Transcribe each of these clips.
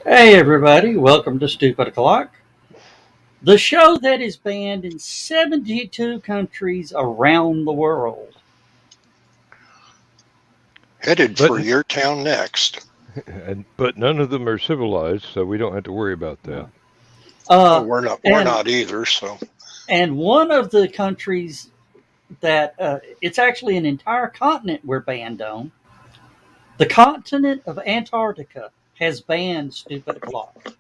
Hey everybody, welcome to Stupid O'Clock, the show that is banned in 72 countries around the world. Headed for your town next. But none of them are civilized, so we don't have to worry about that. We're not either. So, and one of the countries that it's actually an entire continent we're banned on. The continent of Antarctica has banned Stupid O'Clock.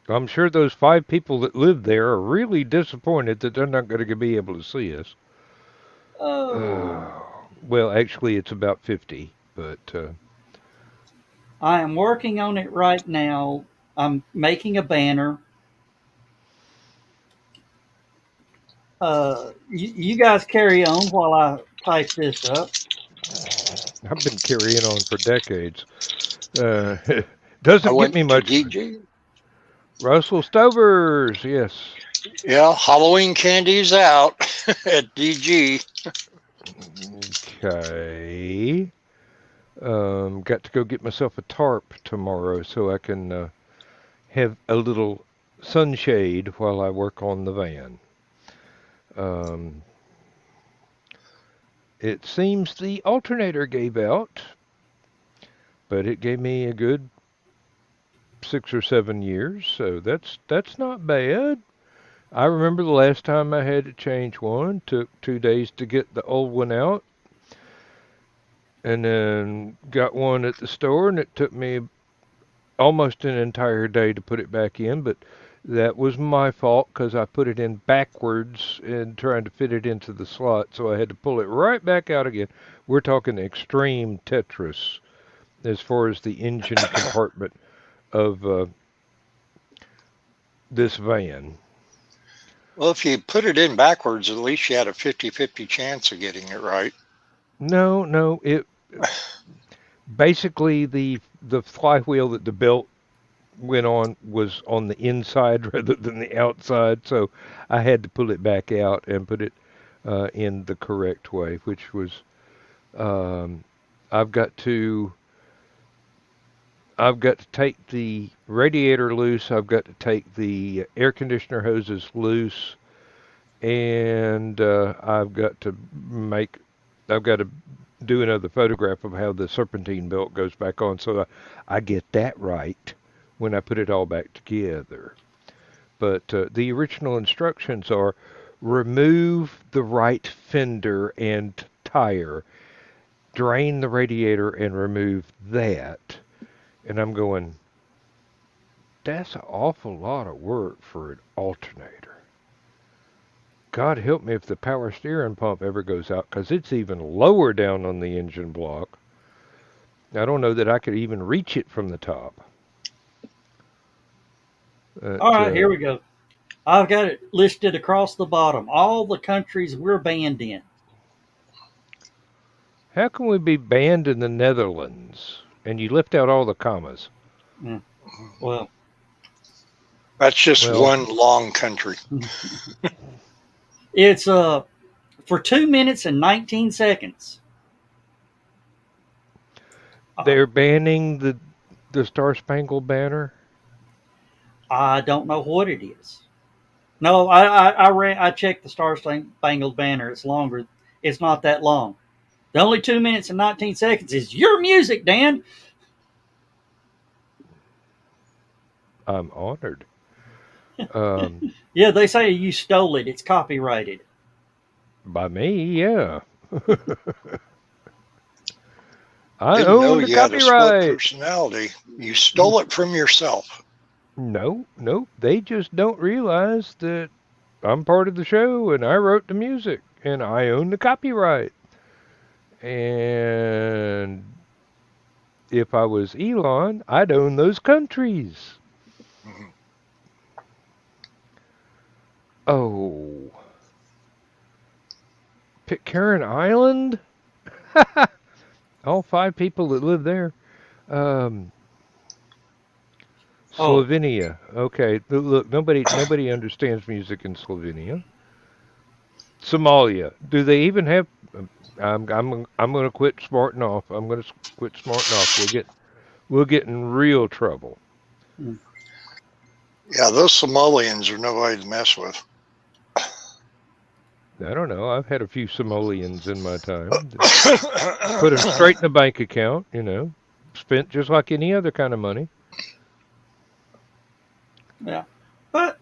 I'm sure those 5 people that live there are really disappointed that they're not going to be able to see us. Well, actually, it's about 50, but I am working on it right now. I'm making a banner. You guys carry on while I type this up. I've been carrying on for decades. Doesn't get me much. DG. Russell Stovers, yes. Yeah, Halloween candy's out at DG. Okay. Got to go get myself a tarp tomorrow so I can have a little sunshade while I work on the van. It seems the alternator gave out, but it gave me a good 6 or 7 years, so that's not bad. I remember the last time I had to change one. Took 2 days to get the old one out, and then got one at the store, and it took me almost an entire day to put it back in, but that was my fault because I put it in backwards and trying to fit it into the slot, so I had to pull it right back out again. We're talking extreme Tetris as far as the engine compartment of this van. Well, if you put it in backwards, at least you had a 50-50 chance of getting it right. No, it basically the flywheel that the belt went on was on the inside rather than the outside, so I had to pull it back out and put it in the correct way, which was I've got to take the radiator loose, I've got to take the air conditioner hoses loose, and I've got to do another photograph of how the serpentine belt goes back on so I get that right when I put it all back together. But the original instructions are remove the right fender and tire, drain the radiator and remove that. And I'm going, that's an awful lot of work for an alternator. God help me if the power steering pump ever goes out, because it's even lower down on the engine block. I don't know that I could even reach it from the top. All right, here we go. I've got it listed across the bottom. All the countries we're banned in. How can we be banned in the Netherlands? And you left out all the commas. Well, that's just one long country. It's for 2 minutes and 19 seconds. They're banning the Star Spangled Banner? I don't know what it is. No, I checked the Star Spangled Banner. It's longer. It's not that long. The only 2 minutes and 19 seconds is your music, Dan. I'm honored. Um, Yeah, they say you stole it. It's copyrighted. by me, yeah. I Didn't know own the you had a split copyright. personality. You stole it from yourself. No, nope. They just don't realize that I'm part of the show and I wrote the music and I own the copyright. And if I was Elon, I'd own those countries. Mhm. Oh, Pitcairn Island? All 5 people that live there. Um, Oh, Slovenia. Okay, look, nobody understands music in Slovenia. Somalia. Do they even have? I'm going to quit smarting off. I'm going to quit smarting off. We'll get in real trouble. mm. Yeah, those Somalians are nobody to mess with. I don't know. I've had a few Somalians in my time. Put them straight in a bank account. Spent just like any other kind of money. Yeah, but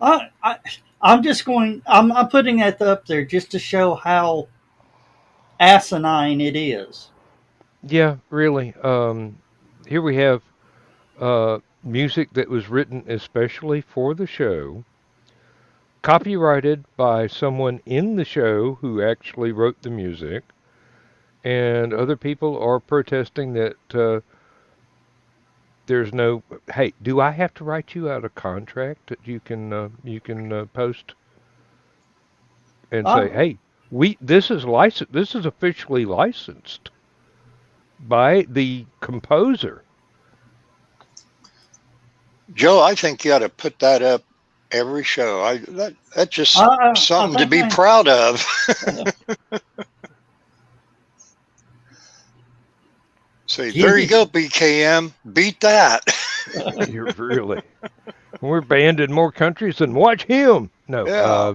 I, I I'm just going. I'm putting that up there just to show how asinine it is. Yeah, really. Here we have music that was written especially for the show, copyrighted by someone in the show who actually wrote the music, and other people are protesting that there's no. Hey, do I have to write you out a contract that you can post and say, I, hey, this is licensed. This is officially licensed by the composer. Joe, I think you ought to put that up every show. That's just I something to think be proud of. Say, there you go, BKM. Beat that. You're really. We're banned in more countries than watch him. No, Yeah.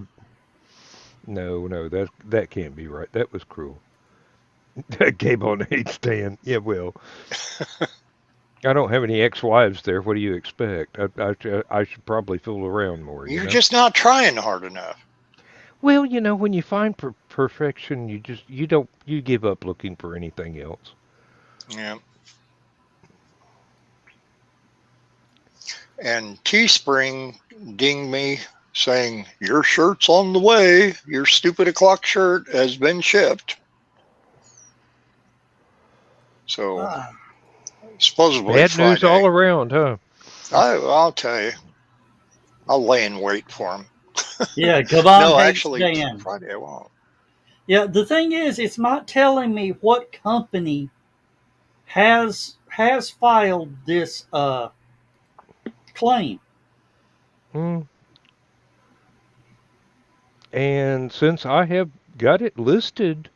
no, that can't be right. That was cruel. Gabe on the stand. Yeah, well, I don't have any ex-wives there. What do you expect? I should probably fool around more. You're just not trying hard enough. Well, when you find perfection, you give up looking for anything else. Yeah. And Teespring dinged me saying, your shirt's on the way. Your stupid o'clock shirt has been shipped. So supposedly Bad Friday. news all around, huh? I'll tell you. I'll lay in wait for him. yeah, Gabon No, hates actually, Dan. Friday I won't. Yeah, the thing is, it's not telling me what company has filed this claim. Mm. And since I have got it listed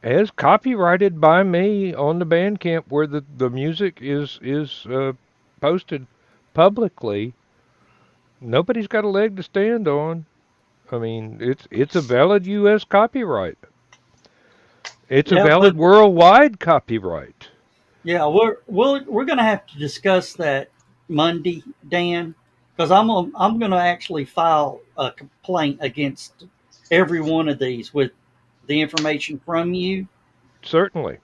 as copyrighted by me on the Bandcamp where the music is posted publicly, nobody's got a leg to stand on. I mean, it's a valid U.S. copyright. It's a Yeah, valid but worldwide copyright. yeah, we're gonna have to discuss that Monday, Dan, because I'm gonna actually file a complaint against every one of these with the information from you, Certainly.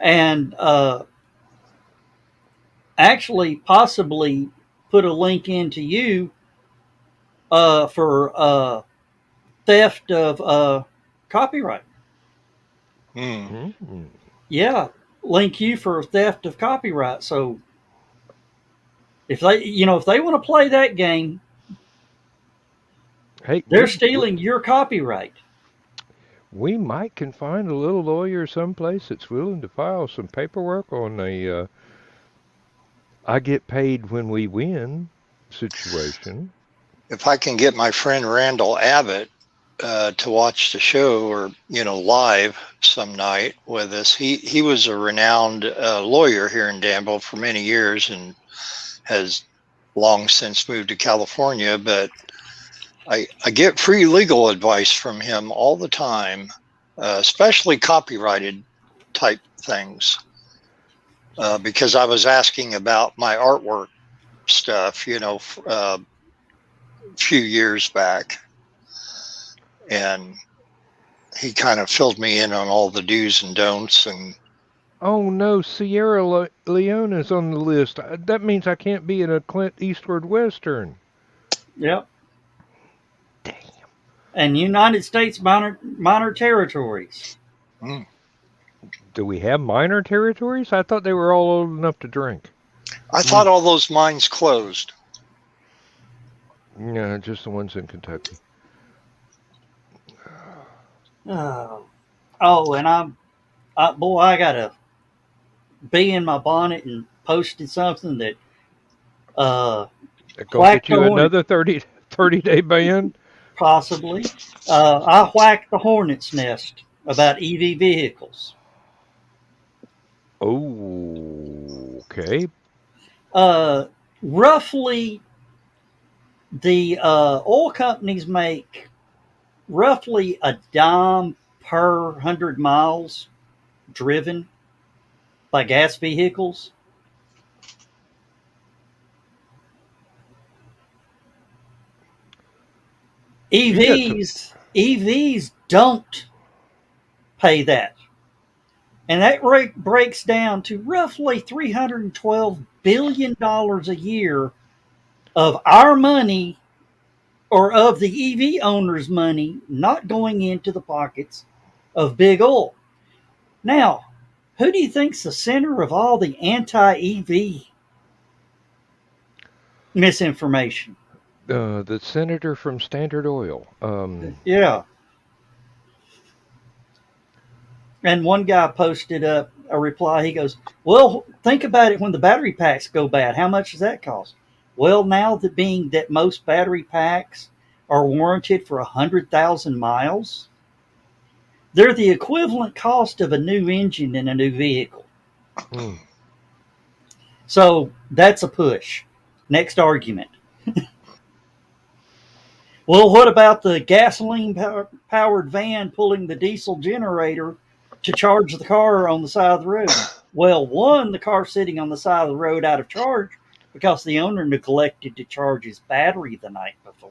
and actually possibly put a link into you for theft of copyright. Hmm. Mm. Yeah, link you for theft of copyright. So if they want to play that game, Hey, they're stealing your copyright. we might can find a little lawyer someplace that's willing to file some paperwork on a I get paid when we win situation. If I can get my friend Randall Abbott to watch the show or live some night with us, he was a renowned lawyer here in Danville for many years, and has long since moved to California, but I get free legal advice from him all the time, especially copyrighted type things, because I was asking about my artwork stuff, a few years back, and he kind of filled me in on all the do's and don'ts. And Oh no, Sierra Leone is on the list. That means I can't be in a Clint Eastwood Western. Yep. Damn. And United States minor territories. Do we have minor territories? I thought they were all old enough to drink. I thought all those mines closed. No, just the ones in Kentucky. And I gotta be in my bonnet and posted something that Gonna whacked get you the another 30-day ban? possibly. I whacked the hornet's nest about EV vehicles. Oh, okay. Roughly, the oil companies make roughly a dime per 100 miles driven by gas vehicles. EVs don't pay that. And that rate breaks down to roughly $312 billion a year of our money, or of the EV owners' money, not going into the pockets of big oil. Now, who do you think's the center of all the anti-EV misinformation? The senator from Standard Oil. Yeah. And one guy posted up a reply. He goes, well, think about it when the battery packs go bad. How much does that cost? Well, now that being that most battery packs are warranted for 100,000 miles, they're the equivalent cost of a new engine in a new vehicle. So that's a push. Next argument. Well, what about the gasoline powered van pulling the diesel generator to charge the car on the side of the road? Well, one, the car's sitting on the side of the road out of charge because the owner neglected to charge his battery the night before.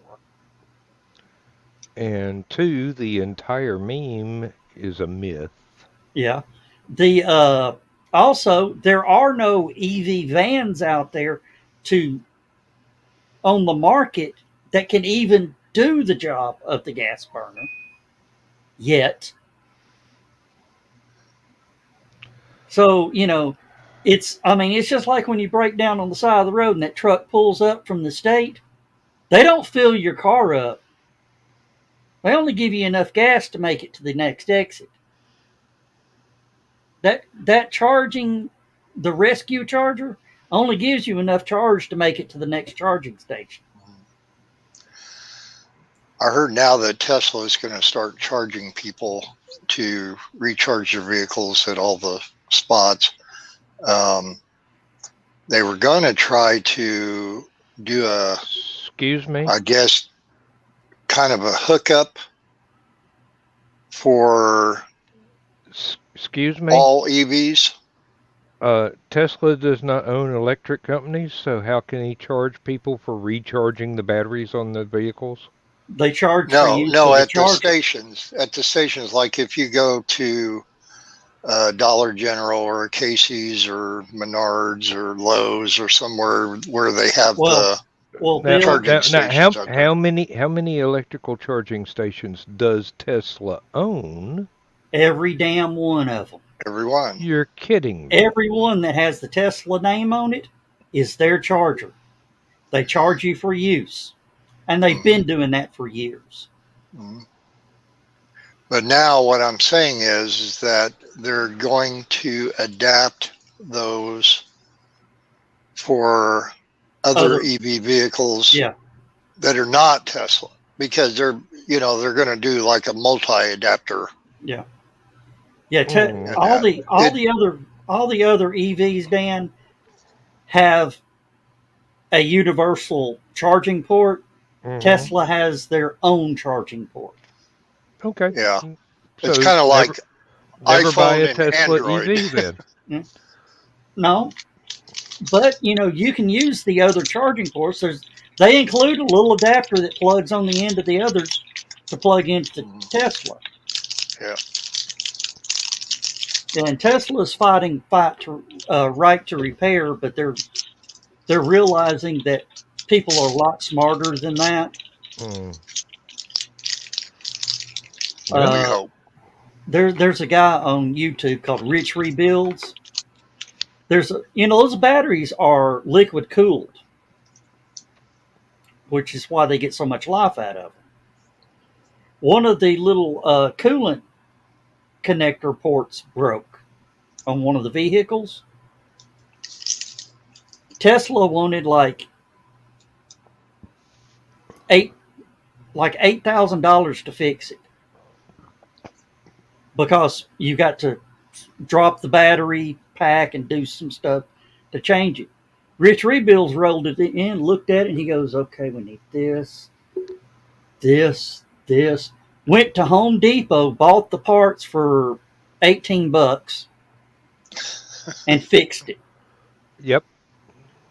And two, the entire meme is a myth. Yeah. Also, there are no EV vans out there on the market that can even do the job of the gas burner yet. So, it's just like when you break down on the side of the road and that truck pulls up from the state. They don't fill your car up. They only give you enough gas to make it to the next exit. That charging, the rescue charger, only gives you enough charge to make it to the next charging station. I heard now that Tesla is going to start charging people to recharge their vehicles at all the spots. They were going to try to do Excuse me? I guess, kind of a hookup for Excuse me? all EVs. Tesla does not own electric companies, so how can he charge people for recharging the batteries on the vehicles? They charge for No, you at the stations. At the stations, like if you go to Dollar General or Casey's or Menards or Lowe's or somewhere where they have the charging stations. How many electrical charging stations does Tesla own? Every damn one of them. Every one. You're kidding me. Every one that has the Tesla name on it is their charger. They charge you for use. And they've been doing that for years. But now what I'm saying is that they're going to adapt those for other EV vehicles that are not Tesla, because they're going to do like a multi-adapter. Yeah. Yeah, all the other EVs, Dan, have a universal charging port. Hmm. Tesla has their own charging port. Okay. Yeah. It's So kind of like never buy iPhone a and Tesla Android. EV then. No, but you can use the other charging ports. They include a little adapter that plugs on the end of the others to plug into Tesla. Yeah. And Tesla's fight to right to repair, but they're realizing that people are a lot smarter than that. Mm. We Well, hope. There's a guy on YouTube called Rich Rebuilds. Those batteries are liquid cooled, which is why they get so much life out of them. One of the little coolant connector ports broke on one of the vehicles. Tesla wanted $8,000 to fix it because you got to drop the battery pack and do some stuff to change it. Rich Rebuilds rolled it in, looked at it, and he goes, "Okay, we need this, this." Went to Home Depot, bought the parts for $18, and fixed it. yep.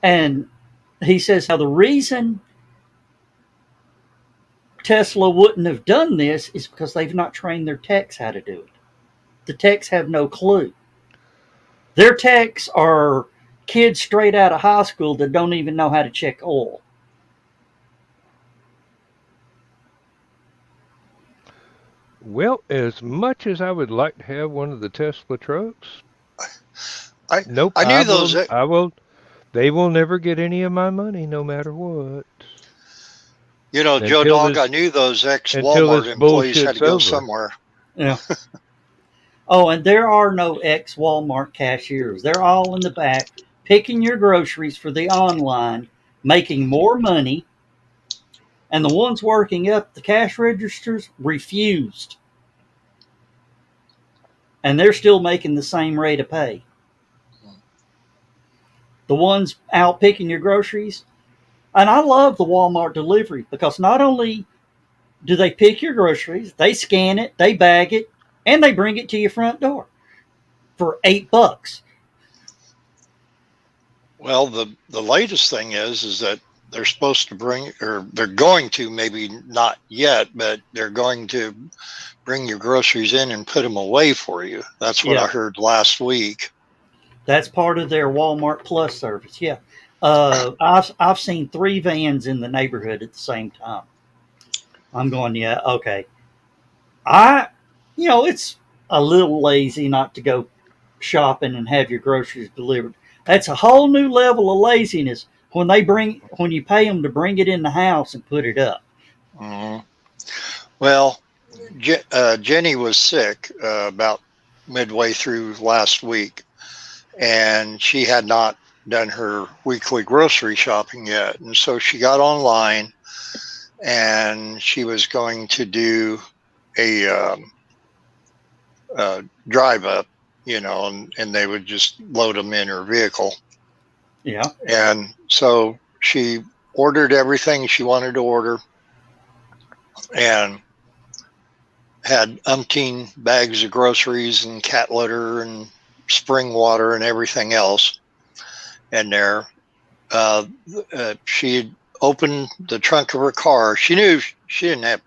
And he says, now the reason Tesla wouldn't have done this is because they've not trained their techs how to do it. The techs have no clue. Their techs are kids straight out of high school that don't even know how to check oil. Well, as much as I would like to have one of the Tesla trucks, I nope. I knew those. I will. They will never get any of my money, no matter what. Joe Until Dog, I this knew those until ex-Walmart this employees had to bullshit's go over. somewhere. Yeah. Oh, and there are no ex-Walmart cashiers. They're all in the back picking your groceries for the online, making more money. And the ones working up the cash registers refused. And they're still making the same rate of pay. The ones out picking your groceries. And I love the Walmart delivery because not only do they pick your groceries, they scan it, they bag it, and they bring it to your front door for $8. Well, the latest thing is that they're supposed to bring, or they're going to, maybe not yet, but they're going to bring your groceries in and put them away for you. That's what I heard last week. That's part of their Walmart Plus service. Yeah. I've seen 3 vans in the neighborhood at the same time. I'm going, yeah, okay. It's a little lazy not to go shopping and have your groceries delivered. That's a whole new level of laziness when you pay them to bring it in the house and put it up. Mm-hmm. Well, Jenny was sick about midway through last week, and she had not done her weekly grocery shopping yet. And so she got online and she was going to do a drive up, and they would just load them in her vehicle. Yeah. And so she ordered everything she wanted to order and had umpteen bags of groceries and cat litter and spring water and everything else in there. She had opened the trunk of her car. She knew she didn't have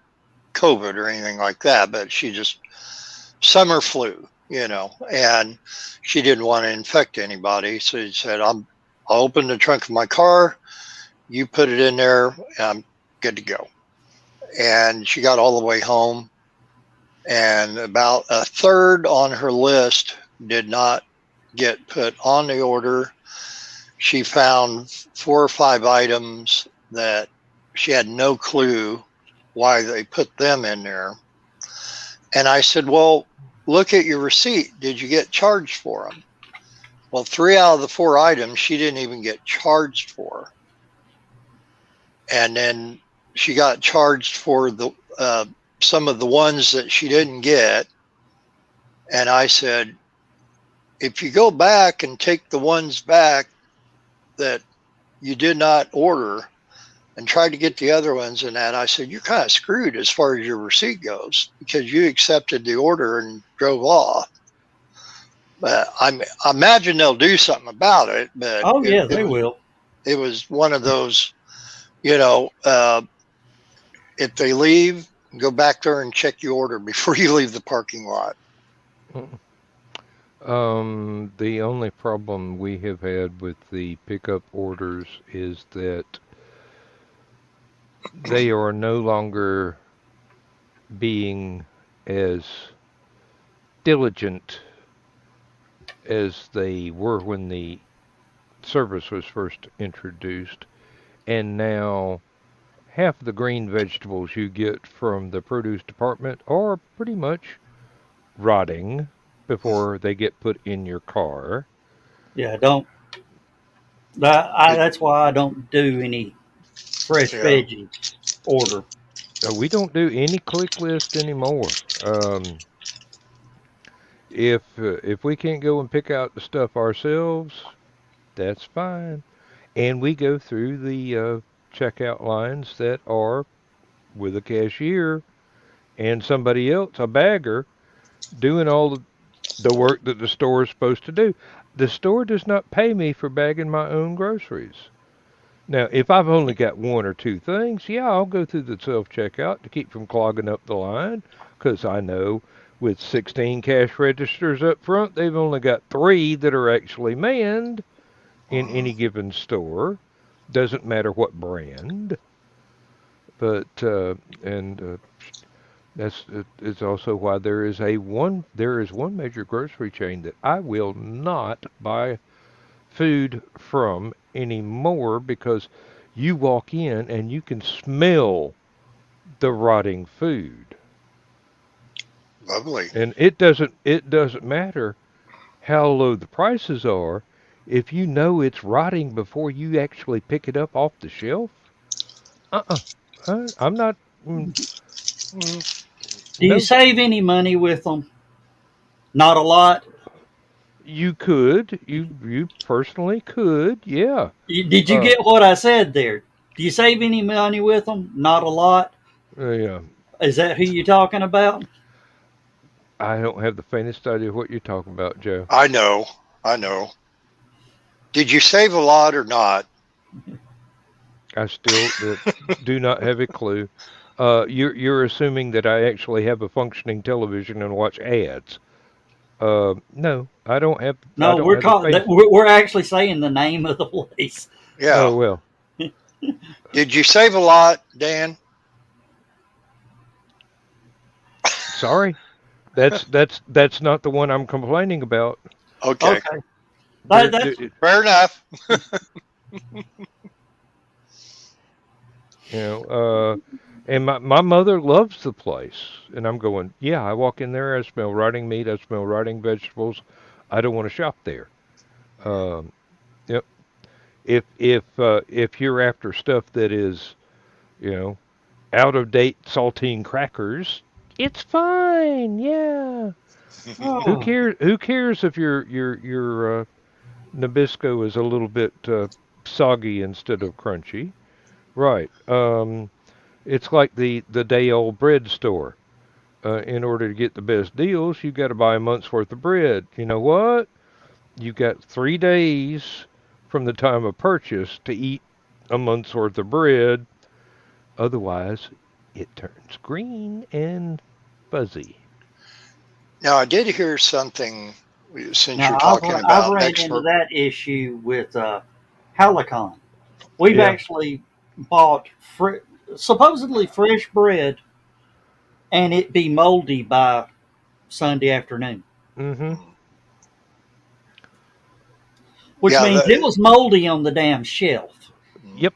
COVID or anything like that, but she just summer flu, and she didn't want to infect anybody. So she said, I'll open the trunk of my car. You put it in there. I'm good to go. And she got all the way home, and about a third on her list did not get put on the order. She found 4 or 5 items that she had no clue why they put them in there. And I said, well, look at your receipt. Did you get charged for them? Well, 3 out of the 4 items she didn't even get charged for. And then she got charged for the some of the ones that she didn't get. And I said, if you go back and take the ones back that you did not order and tried to get the other ones and that. I said, you're kind of screwed as far as your receipt goes because you accepted the order and drove off. But I imagine they'll do something about it. But Oh yeah, they will. It was one of those, you know, if they leave, go back there and check your order before you leave the parking lot. The only problem we have had with the pickup orders is that they are no longer being as diligent as they were when the service was first introduced. And now half the green vegetables you get from the produce department are pretty much rotting before they get put in your car. Yeah, don't. That's why I don't do any fresh Yeah. veggie order. We don't do any click list anymore. If we can't go and pick out the stuff ourselves, that's fine. And we go through the checkout lines that are with a cashier and somebody else, a bagger, doing all the work that the store is supposed to do. The store does not pay me for bagging my own groceries. Now, if I've only got one or two things, yeah, I'll go through the self-checkout to keep from clogging up the line, because I know with 16 cash registers up front, they've only got 3 that are actually manned in any given store. Doesn't matter what brand. But, it's also why there is one major grocery chain that I will not buy food from anymore, because you walk in and you can smell the rotting food. Lovely. And it doesn't matter how low the prices are if you know it's rotting before you actually pick it up off the shelf. I'm not. Do you No, save any money with them? Not a lot. you could. You personally could. Yeah. Did you Uh, get what I said there? Do you save any money with them? Not a lot. yeah. Is that who you're talking about? I don't have the faintest idea what you're talking about, Joe. I know. I know. Did you save a lot or not? I still do not have a clue. You're assuming that I actually have a functioning television and watch ads. No, I don't have. I No, don't have the faith. we're actually saying the name of the place. Yeah. Oh well. Did you save a lot, Dan? Sorry. That's not the one I'm complaining about. Okay. Okay. There, That's there- Fair enough. you know, and my mother loves the place, and I'm going. Yeah, I walk in there, I smell rotting meat, I smell rotting vegetables. I don't want to shop there. Um, yep. If you're after stuff that is, you know, out of date saltine crackers, it's fine. Yeah. Who oh, cares? Who cares if your Nabisco is a little bit soggy instead of crunchy? Right. It's like the day old bread store. In order to get the best deals, you've got to buy a month's worth of bread. You know what? You've got 3 days from the time of purchase to eat a month's worth of bread. Otherwise, it turns green and fuzzy. Now, I did hear something since you're now talking I've about ran into expert. that issue with HallowCon. We've Yeah. actually bought supposedly fresh bread, and it be moldy by Sunday afternoon, Mm-hmm. which Yeah. means it was moldy on the damn shelf. Yep.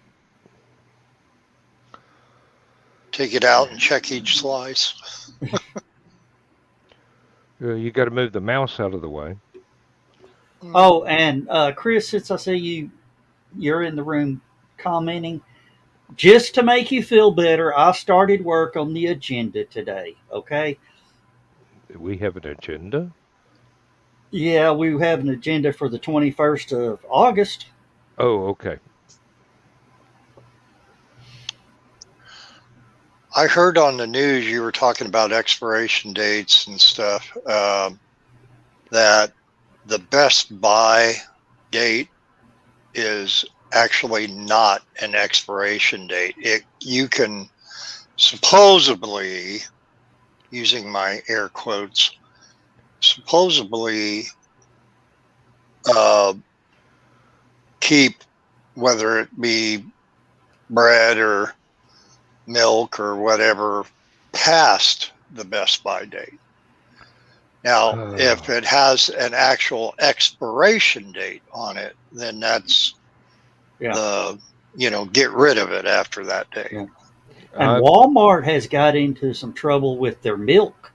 Take it out and check each slice. You got to move the mouse out of the way. Oh, and Chris, since I see you're in the room commenting, just to make you feel better, I started work on the agenda today. Okay. We have an agenda. Yeah, we have an agenda for the 21st of August. Oh, okay. I heard on the news you were talking about expiration dates and stuff, that the best buy date is actually not an expiration date. You can supposedly, using my air quotes, supposedly keep, whether it be bread or milk or whatever, past the best buy date. Now, if it has an actual expiration date on it, then that's get rid of it after that date. Yeah. And Walmart has got into some trouble with their milk.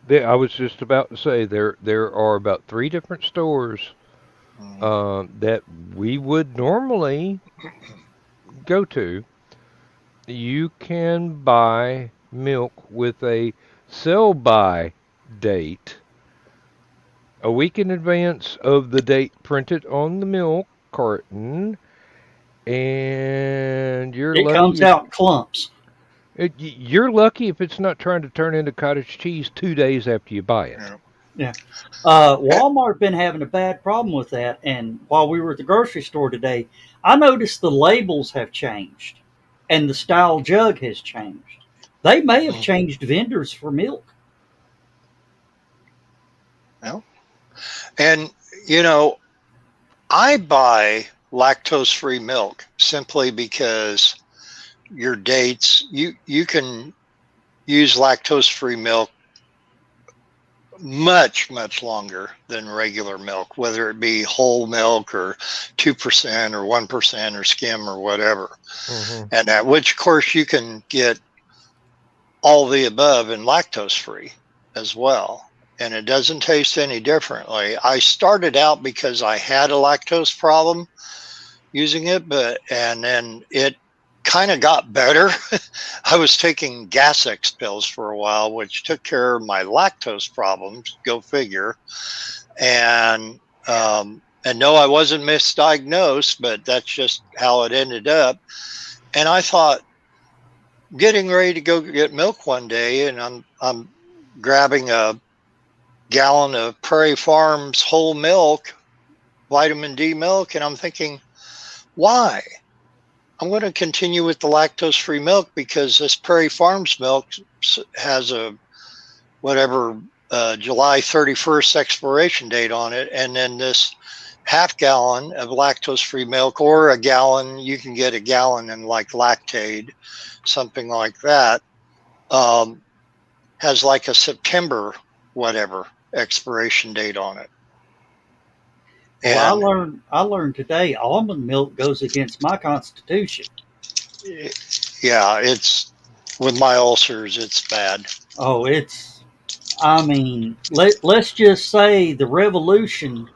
I was just about to say there are about 3 different stores that we would normally go to. You can buy milk with a sell-by date a week in advance of the date printed on the milk carton, and it comes out in clumps. You're lucky if it's not trying to turn into cottage cheese 2 days after you buy it. Yeah. Walmart been having a bad problem with that, and while we were at the grocery store today, I noticed the labels have changed, and the style jug has changed. They may have changed vendors for milk. Well, and I buy lactose-free milk simply because your dates, you can use lactose-free milk much longer than regular milk, whether it be whole milk or 2% or 1% or skim or whatever. And at which, of course, you can get all the above in lactose-free as well. And it doesn't taste any differently. I started out because I had a lactose problem using it, and then it kind of got better. I was taking Gas-X pills for a while, which took care of my lactose problems. Go figure. And no, I wasn't misdiagnosed, but that's just how it ended up. And I thought, getting ready to go get milk one day, and I'm grabbing a gallon of Prairie Farms whole milk, vitamin D milk, and I'm thinking, why? I'm going to continue with the lactose-free milk because this Prairie Farms milk has a whatever July 31st expiration date on it, and then this half gallon of lactose-free milk, or a gallon, you can get a gallon in like Lactaid, something like that, has like a September whatever expiration date on it. And well, I learned today almond milk goes against my constitution. Yeah, it's, with my ulcers, it's bad. Oh, let's just say the revolution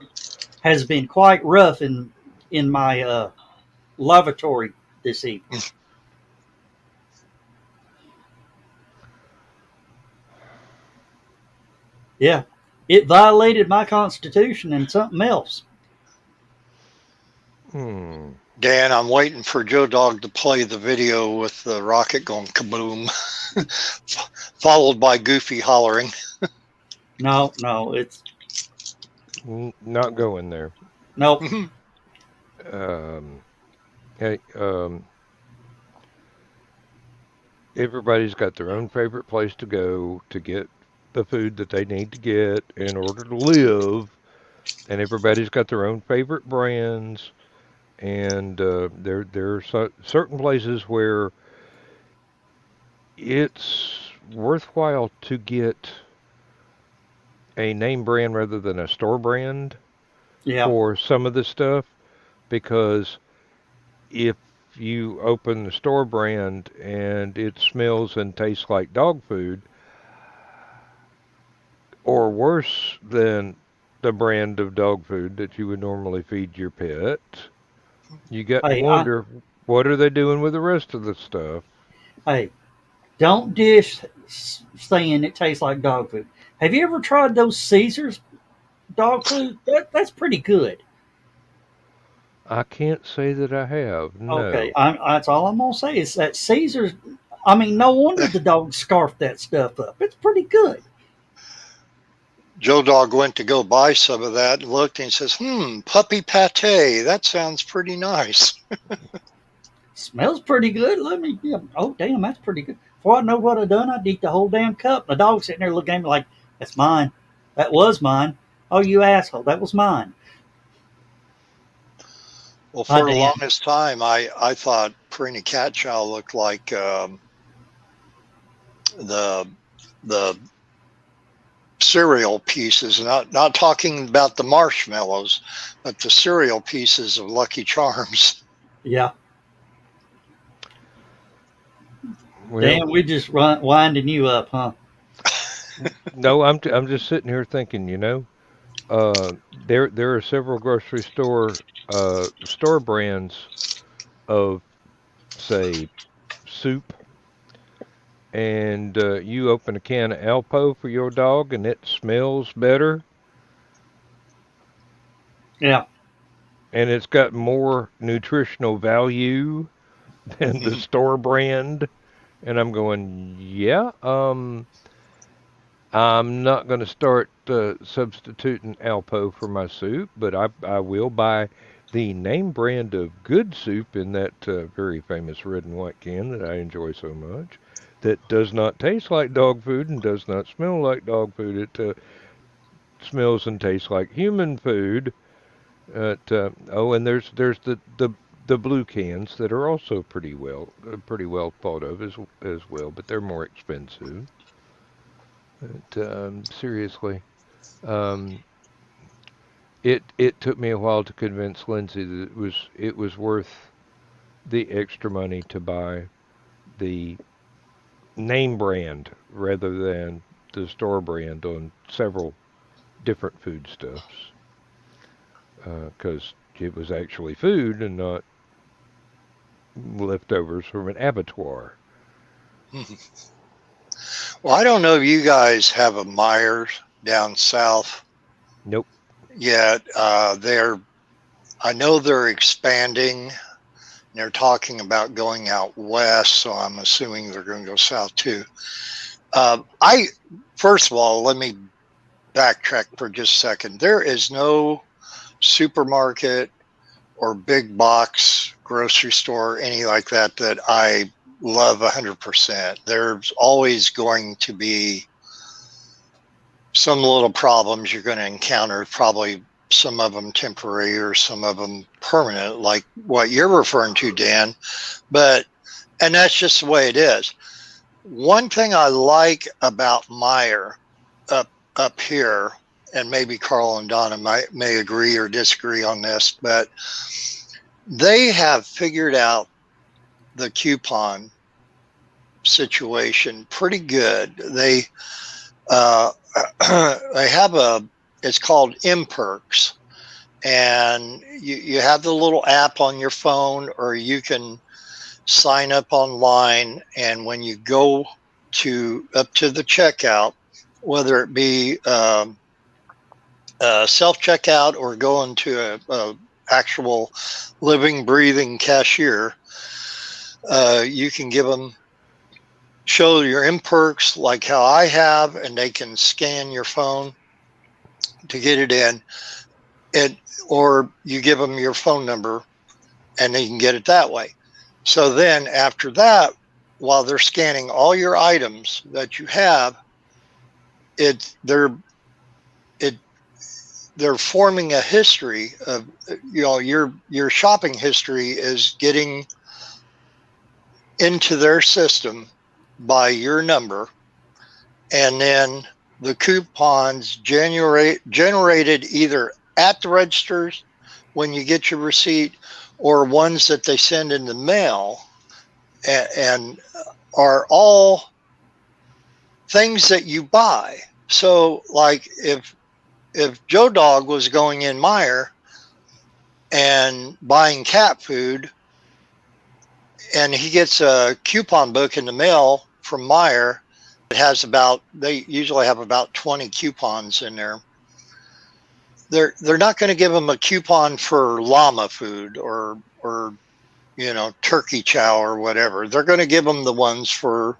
has been quite rough in my lavatory this evening. Yeah, it violated my constitution and something else. Dan, I'm waiting for Joe Dog to play the video with the rocket going kaboom, followed by Goofy hollering. No, it's not going there. Nope. Hey, everybody's got their own favorite place to go to get the food that they need to get in order to live, and everybody's got their own favorite brands. And there are certain places where it's worthwhile to get a name brand rather than a store brand for some of the stuff, because if you open the store brand and it smells and tastes like dog food, or worse than the brand of dog food that you would normally feed your pet, you got to wonder, what are they doing with the rest of the stuff? Hey, don't dish saying it tastes like dog food. Have you ever tried those Caesar's dog food? That's pretty good. I can't say that I have. No. Okay, that's all I'm gonna say is that Caesar's. I mean, no wonder the dog scarfed that stuff up. It's pretty good. Joe Dog went to go buy some of that and looked and says, puppy pate. That sounds pretty nice. Smells pretty good. Let me, yeah. Oh, damn, that's pretty good. Before I know what I done, I'd eat the whole damn cup. The dog sitting there looking at me like, that's mine. That was mine. Oh, you asshole. That was mine. Well, Oh, for the damn. longest time, I thought Purina Cat Chow looked like the cereal pieces. Not talking about the marshmallows, but the cereal pieces of Lucky Charms. Yeah. Well, Damn, we just winding you up, huh? no, I'm just sitting here thinking, there are several grocery store brands of, say, soup, and you open a can of Alpo for your dog, and it smells better, Yeah. and it's got more nutritional value than the store brand. And I'm going, yeah, I'm not going to start substituting Alpo for my soup, but I will buy the name brand of good soup in that very famous red and white can that I enjoy so much. That does not taste like dog food and does not smell like dog food. It smells and tastes like human food. Oh, and there's the blue cans that are also pretty well thought of as well, but they're more expensive. But seriously, um, it took me a while to convince Lindsay that it was worth the extra money to buy the name brand rather than the store brand on several different foodstuffs, because it was actually food and not leftovers from an abattoir. Well, I don't know if you guys have a Myers down south Nope. yet. I know they're expanding. They're talking about going out west, so I'm assuming they're going to go south too. First of all, let me backtrack for just a second. There is no supermarket or big box grocery store, any like that I love 100%. There's always going to be some little problems you're going to encounter, probably some of them temporary or some of them permanent, like what you're referring to, Dan. And that's just the way it is. One thing I like about Meyer up here, and maybe Carl and Donna may agree or disagree on this, but they have figured out the coupon situation pretty good. They they have it's called MPerks, and you have the little app on your phone, or you can sign up online, and when you go up to the checkout, whether it be self-checkout or go into a actual living, breathing cashier, you can show your MPerks like how I have, and they can scan your phone to get it in. Or you give them your phone number and they can get it that way. So then after that, while they're scanning all your items that you have, they're forming a history of, your shopping history is getting into their system by your number, and then the coupons generated either at the registers when you get your receipt, or ones that they send in the mail, and are all things that you buy. So like if Joe Dog was going in Meijer and buying cat food, and he gets a coupon book in the mail from Meijer, they usually have about 20 coupons in there. They're not going to give him a coupon for llama food or turkey chow or whatever. They're going to give them the ones for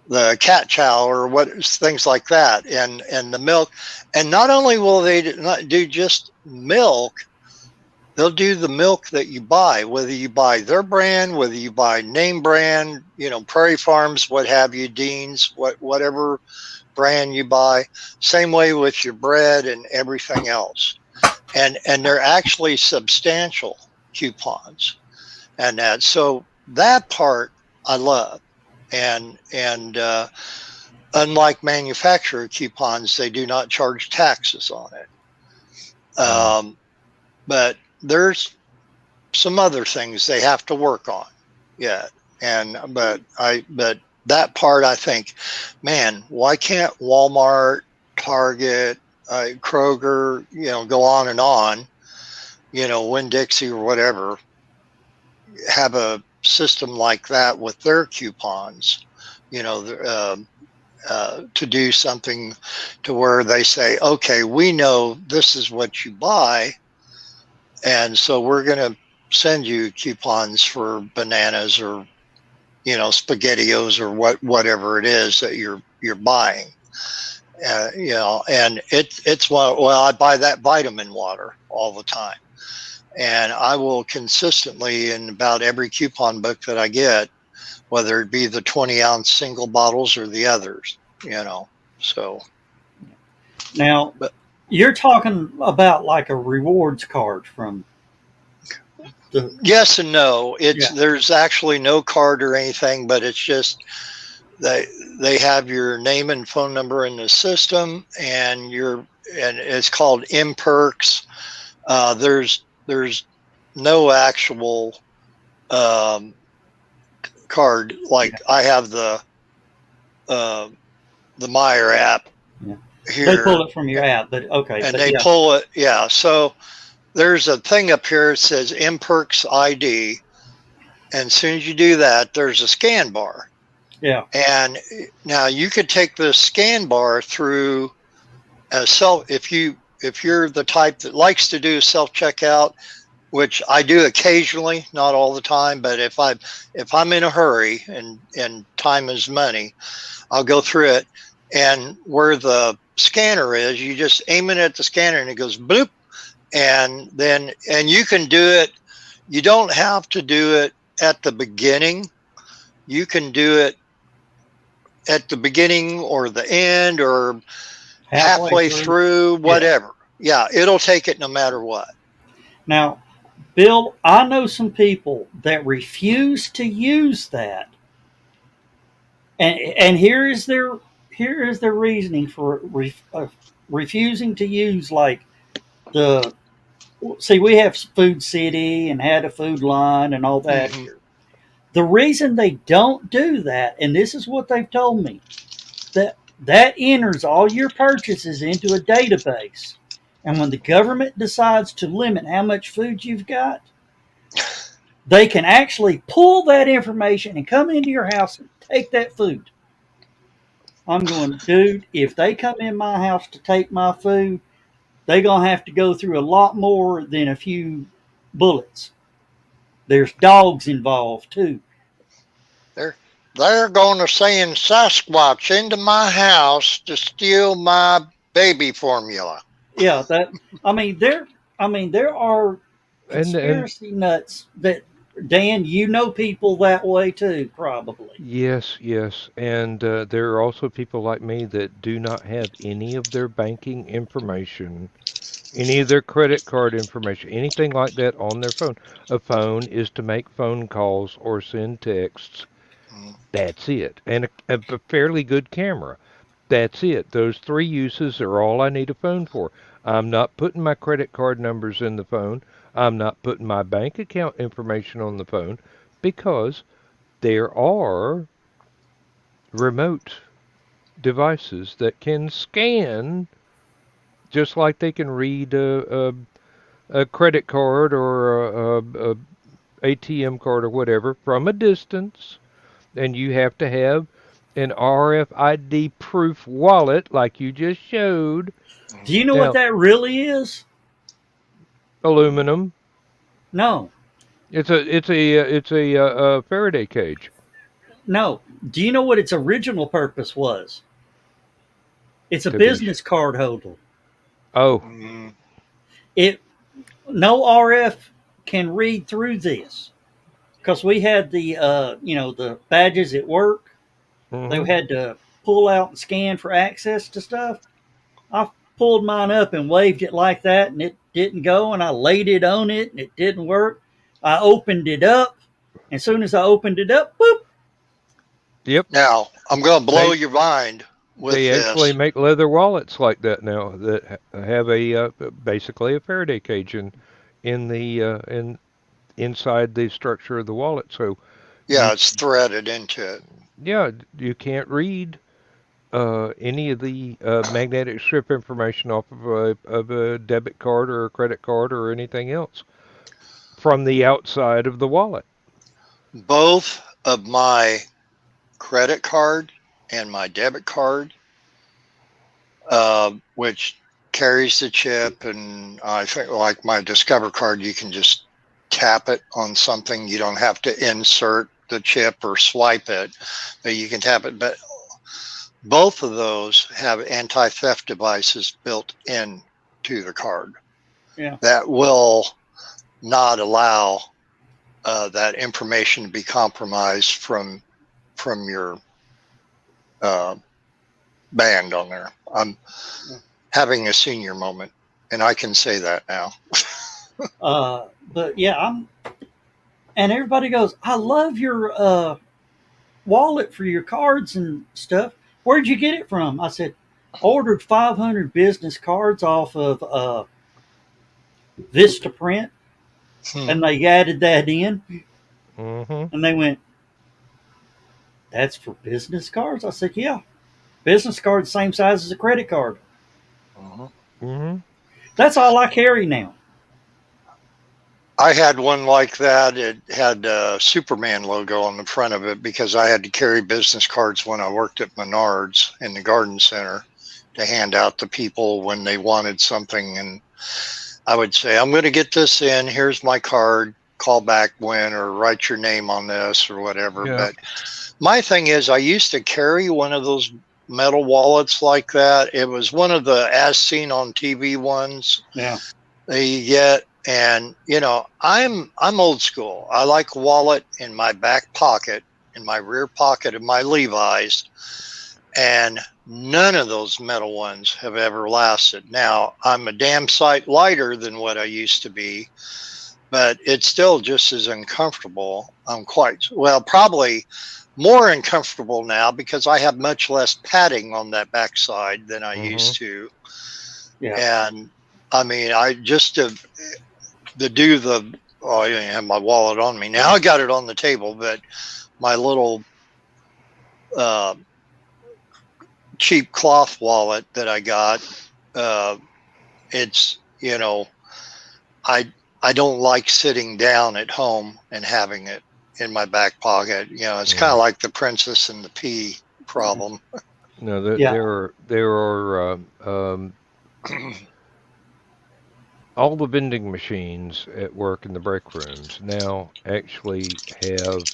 the cat chow or things like that, and the milk. And not only will they not do just milk, they'll do the milk that you buy, whether you buy their brand, whether you buy name brand, Prairie Farms, what have you, Dean's, whatever brand you buy. Same way with your bread and everything else. And they're actually substantial coupons, and so that part I love. And unlike manufacturer coupons, they do not charge taxes on it. But there's some other things they have to work on yet. But that part, I think, man, why can't Walmart, Target, Kroger, go on and on, Winn-Dixie or whatever, have a system like that with their coupons, to do something to where they say, okay, we know this is what you buy, and so we're going to send you coupons for bananas or, SpaghettiOs or whatever it is that you're buying. And it's I buy that vitamin water all the time, and I will consistently, in about every coupon book that I get, whether it be the 20-ounce single bottles or the others, so. Now, you're talking about like a rewards card from the... Yes and no. There's actually no card or anything, but it's just they have your name and phone number in the system, and it's called MPerks. There's no actual card. Like I have the Meyer app here. They pull it from your app, but okay. And they pull it, yeah. So there's a thing up here that says MPerks ID, and as soon as you do that, there's a scan bar. Yeah. And now you could take the scan bar through if you're the type that likes to do self-checkout, which I do occasionally, not all the time, but if I'm in a hurry and time is money, I'll go through it. And where the scanner is, you just aim it at the scanner and it goes bloop. And you can do it. You don't have to do it at the beginning. You can do it at the beginning or the end or halfway through, whatever. Yeah, it'll take it no matter what. Now, Bill, I know some people that refuse to use that, and here is their reasoning for refusing to use. Like we have Food City and had a Food Line and all that. Mm-hmm. The reason they don't do that, and this is what they've told me, that enters all your purchases into a database. And when the government decides to limit how much food you've got, they can actually pull that information and come into your house and take that food. I'm going, dude, if they come in my house to take my food, they're going to have to go through a lot more than a few bullets. There's dogs involved, too. They're going to send Sasquatch into my house to steal my baby formula. Yeah, there are conspiracy nuts that, Dan, people that way too, probably. Yes, and there are also people like me that do not have any of their banking information, any of their credit card information, anything like that on their phone. A phone is to make phone calls or send texts. That's it. And a fairly good camera. That's it. Those three uses are all I need a phone for. I'm not putting my credit card numbers in the phone. I'm not putting my bank account information on the phone because there are remote devices that can scan just like they can read a credit card or a ATM card or whatever from a distance. And you have to have an RFID proof wallet like you just showed. Do you know what that really is? Aluminum. No. It's a Faraday cage. No. Do you know what its original purpose was? It's a To be business card holder. oh Mm, It no RF can read through this because we had the the badges at work. They hmm had to pull out and scan for access to stuff. I pulled mine up and waved it like that, and it didn't go. And I laid it on it, and it didn't work. I opened it up. As soon as I opened it up, boop. Yep. Now, I'm going to blow They your mind with they actually this. make leather wallets like that now that have a basically a Faraday cage in the inside the structure of the wallet. So you Yeah, it's threaded into it. yeah you can't read any of the magnetic strip information off of a debit card or a credit card or anything else from the outside of the wallet. Both of my credit card and my debit card, which carries the chip, and I think like my Discover card, you can just tap it on something. You don't have to insert the chip or swipe it, but you can tap it. But both of those have anti-theft devices built in to the card Yeah. that will not allow that information to be compromised from your band on there. I'm having a senior moment, and I can say that now. But yeah, and everybody goes, I love your wallet for your cards and stuff. Where'd you get it from? I said, ordered 500 business cards off of Vistaprint, Hmm. and they added that in, Mm-hmm. and they went, "That's for business cards." I said, "Yeah, business cards same size as a credit card. Mhm. Mm-hmm. That's all I carry now." I had one like that. It had a Superman logo on the front of it because I had to carry business cards when I worked at Menards in the garden center to hand out to people when they wanted something. And I would say, I'm going to get this in. Here's my card. Call back when, or write your name on this or whatever. Yeah. But my thing is, I used to carry one of those metal wallets like that. It was one of the as seen on TV ones Yeah, that you get. And I'm old school. I like a wallet in my back pocket, in my rear pocket of my Levi's, and none of those metal ones have ever lasted. Now, I'm a damn sight lighter than what I used to be, but it's still just as uncomfortable. I'm probably more uncomfortable now because I have much less padding on that backside than I Mm-hmm. used to. yeah, And I mean, I just to do the, oh, I didn't have my wallet on me. Now I got it on the table, but my little uh, cheap cloth wallet that I got, it's, I don't like sitting down at home and having it in my back pocket. It's kind of like the Princess and the Pea problem. No, yeah. there are all the vending machines at work in the break rooms now actually have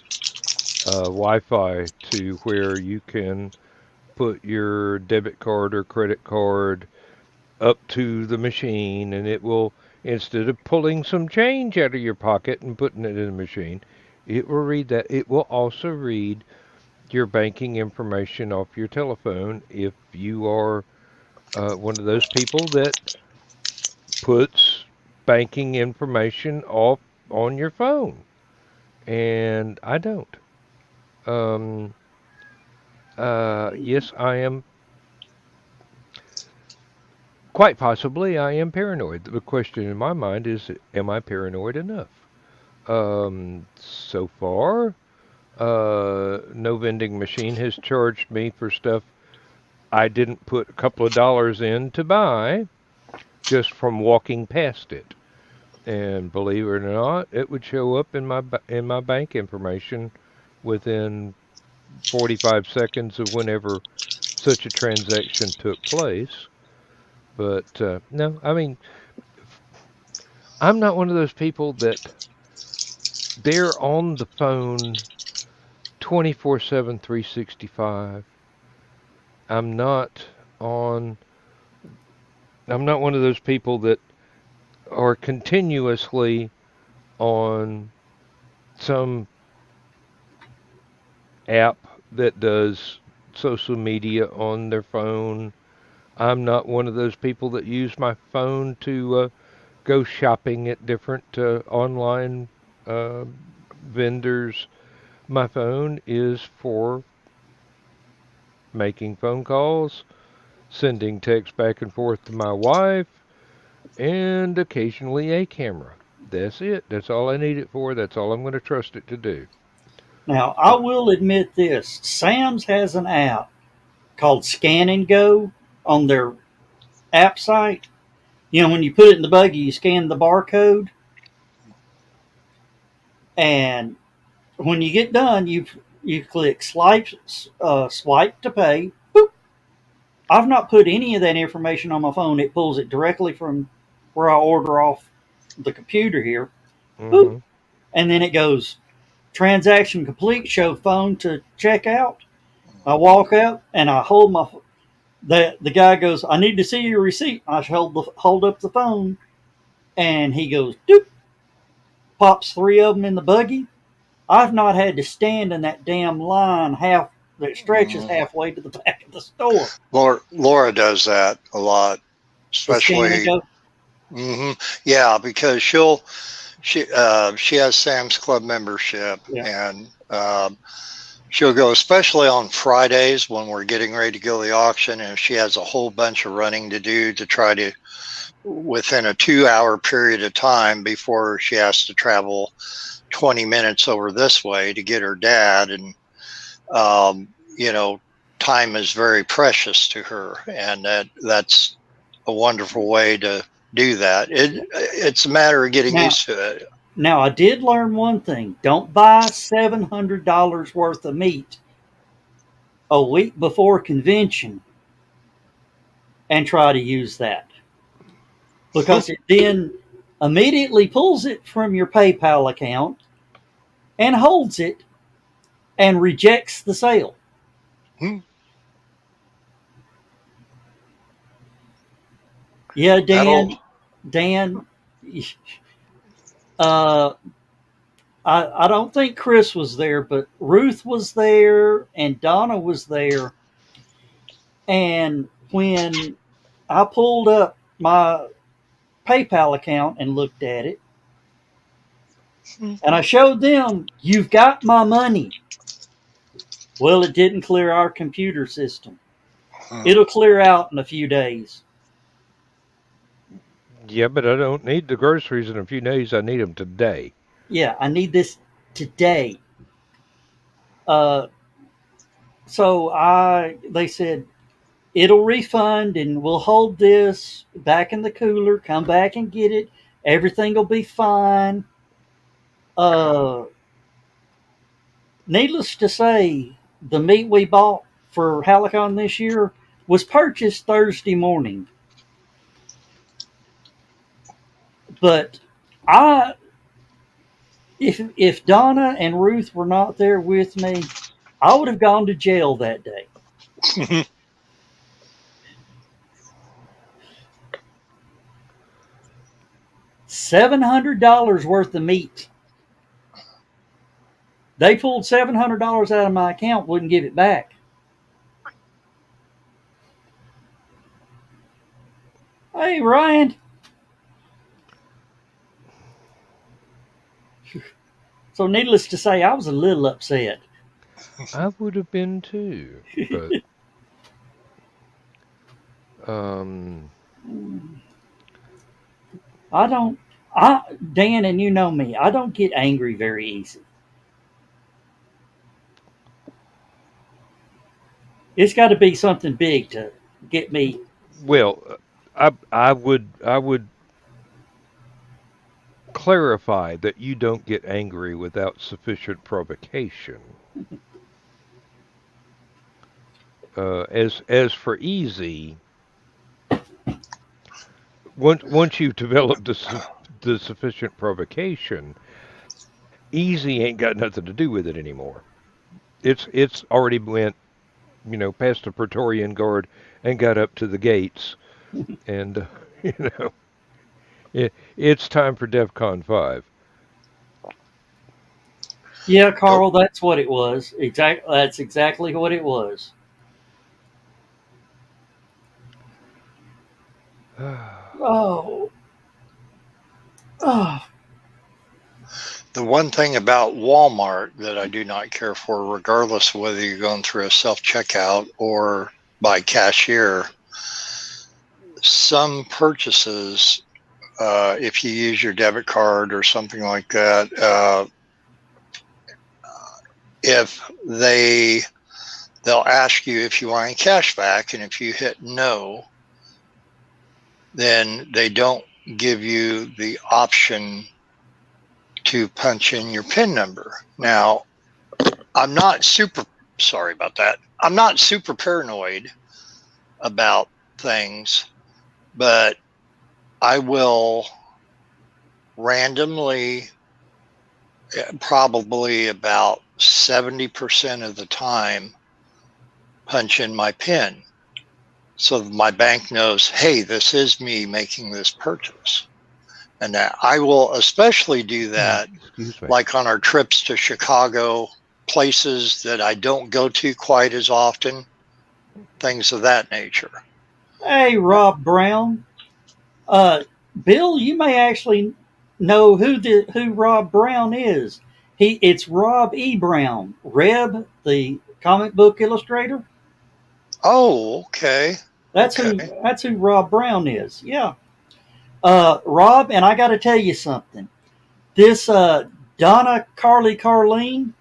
Wi-Fi to where you can put your debit card or credit card up to the machine, and it will, instead of pulling some change out of your pocket and putting it in the machine, it will read that. It will also read your banking information off your telephone if you are one of those people that puts banking information off on your phone. And I don't. Um, yes, I am. Quite possibly, I am paranoid. The question in my mind is, am I paranoid enough? So far, no vending machine has charged me for stuff I didn't put a couple of dollars in to buy just from walking past it. And believe it or not, it would show up in my bank information within 45 seconds of whenever such a transaction took place. But no, I mean, I'm not one of those people that they're on the phone 24/7, 365. I'm not on. I'm not one of those people that are continuously on some app that does social media on their phone. I'm not one of those people that use my phone to go shopping at different online uh, vendors. My phone is for making phone calls, sending texts back and forth to my wife, and occasionally a camera. That's it. That's all I need it for. That's all I'm going to trust it to do. Now, I will admit this: Sam's has an app called Scan and Go on their app site. You know, when you put it in the buggy, you scan the barcode, and when you get done, you click swipe to pay. Boop. I've not put any of that information on my phone. It pulls it directly from where I order off the computer here. Boop. Hmm. And then it goes transaction complete. Show phone to check out. I walk up and I hold my. The guy goes, I need to see your receipt. I hold up the phone, and he goes, doop, pops three of them in the buggy. I've not had to stand in that damn line that stretches Mm. halfway to the back of the store. Laura does that a lot, The scan and especially. go. Hmm. Yeah, because she has Sam's Club membership, Yeah. and she'll go, especially on Fridays when we're getting ready to go to the auction, and she has a whole bunch of running to do to try to within a 2 hour period of time before she has to travel 20 minutes over this way to get her dad. And um, you know, time is very precious to her, and that's a wonderful way to do that. It's a matter of getting Now, used to it. now I did learn one thing: don't buy $700 worth of meat a week before convention and try to use that, because it then immediately pulls it from your PayPal account and holds it and rejects the sale. Yeah, That'll Dan, uh, I don't think Chris was there, but Ruth was there and Donna was there. And when I pulled up my PayPal account and looked at it, and I showed them, you've got my money. Well, it didn't clear our computer system. It'll clear out in a few days. Yeah, but I don't need the groceries in a few days. I need them today. Yeah, I need this today. Uh, so they said, it'll refund and we'll hold this back in the cooler, come back and get it. Everything will be fine. Uh, Needless to say, the meat we bought for HallowCon this year was purchased Thursday morning. But I, if Donna and Ruth were not there with me, I would have gone to jail that day. $700 worth of meat. They pulled $700 out of my account, wouldn't give it back. Hey, Ryan. So, needless to say, I was a little upset. I would have been too, but um, I don't, Dan, and you know me, I don't get angry very easy. It's got to be something big to get me. well, I would clarify that you don't get angry without sufficient provocation. As for easy, once you've developed the sufficient provocation, easy ain't got nothing to do with it anymore. It's already went, past the Praetorian Guard and got up to the gates, and you know, it's time for DEFCON 5. Yeah, Nope. Carl, that's what it was. That's exactly what it was. Oh, oh, The one thing about Walmart that I do not care for, regardless of whether you're going through a self checkout or by cashier, some purchases, if you use your debit card or something like that, if they'll ask you if you want any cash back, and if you hit no, then they don't give you the option to punch in your PIN number. Now, I'm not super sorry about that. I'm not super paranoid about things, but I will randomly, probably about 70% of the time, punch in my PIN so my bank knows, hey, this is me making this purchase. And that I will especially do that, Excuse me. like on our trips to Chicago, places that I don't go to quite as often, things of that nature. hey, Rob Brown. Bill, you may actually know who Rob Brown is. It's Rob E. Brown, Reb, the comic book illustrator. Oh, okay. That's Okay. who Rob Brown is. Yeah. Rob, and I got to tell you something. This Donna Carleen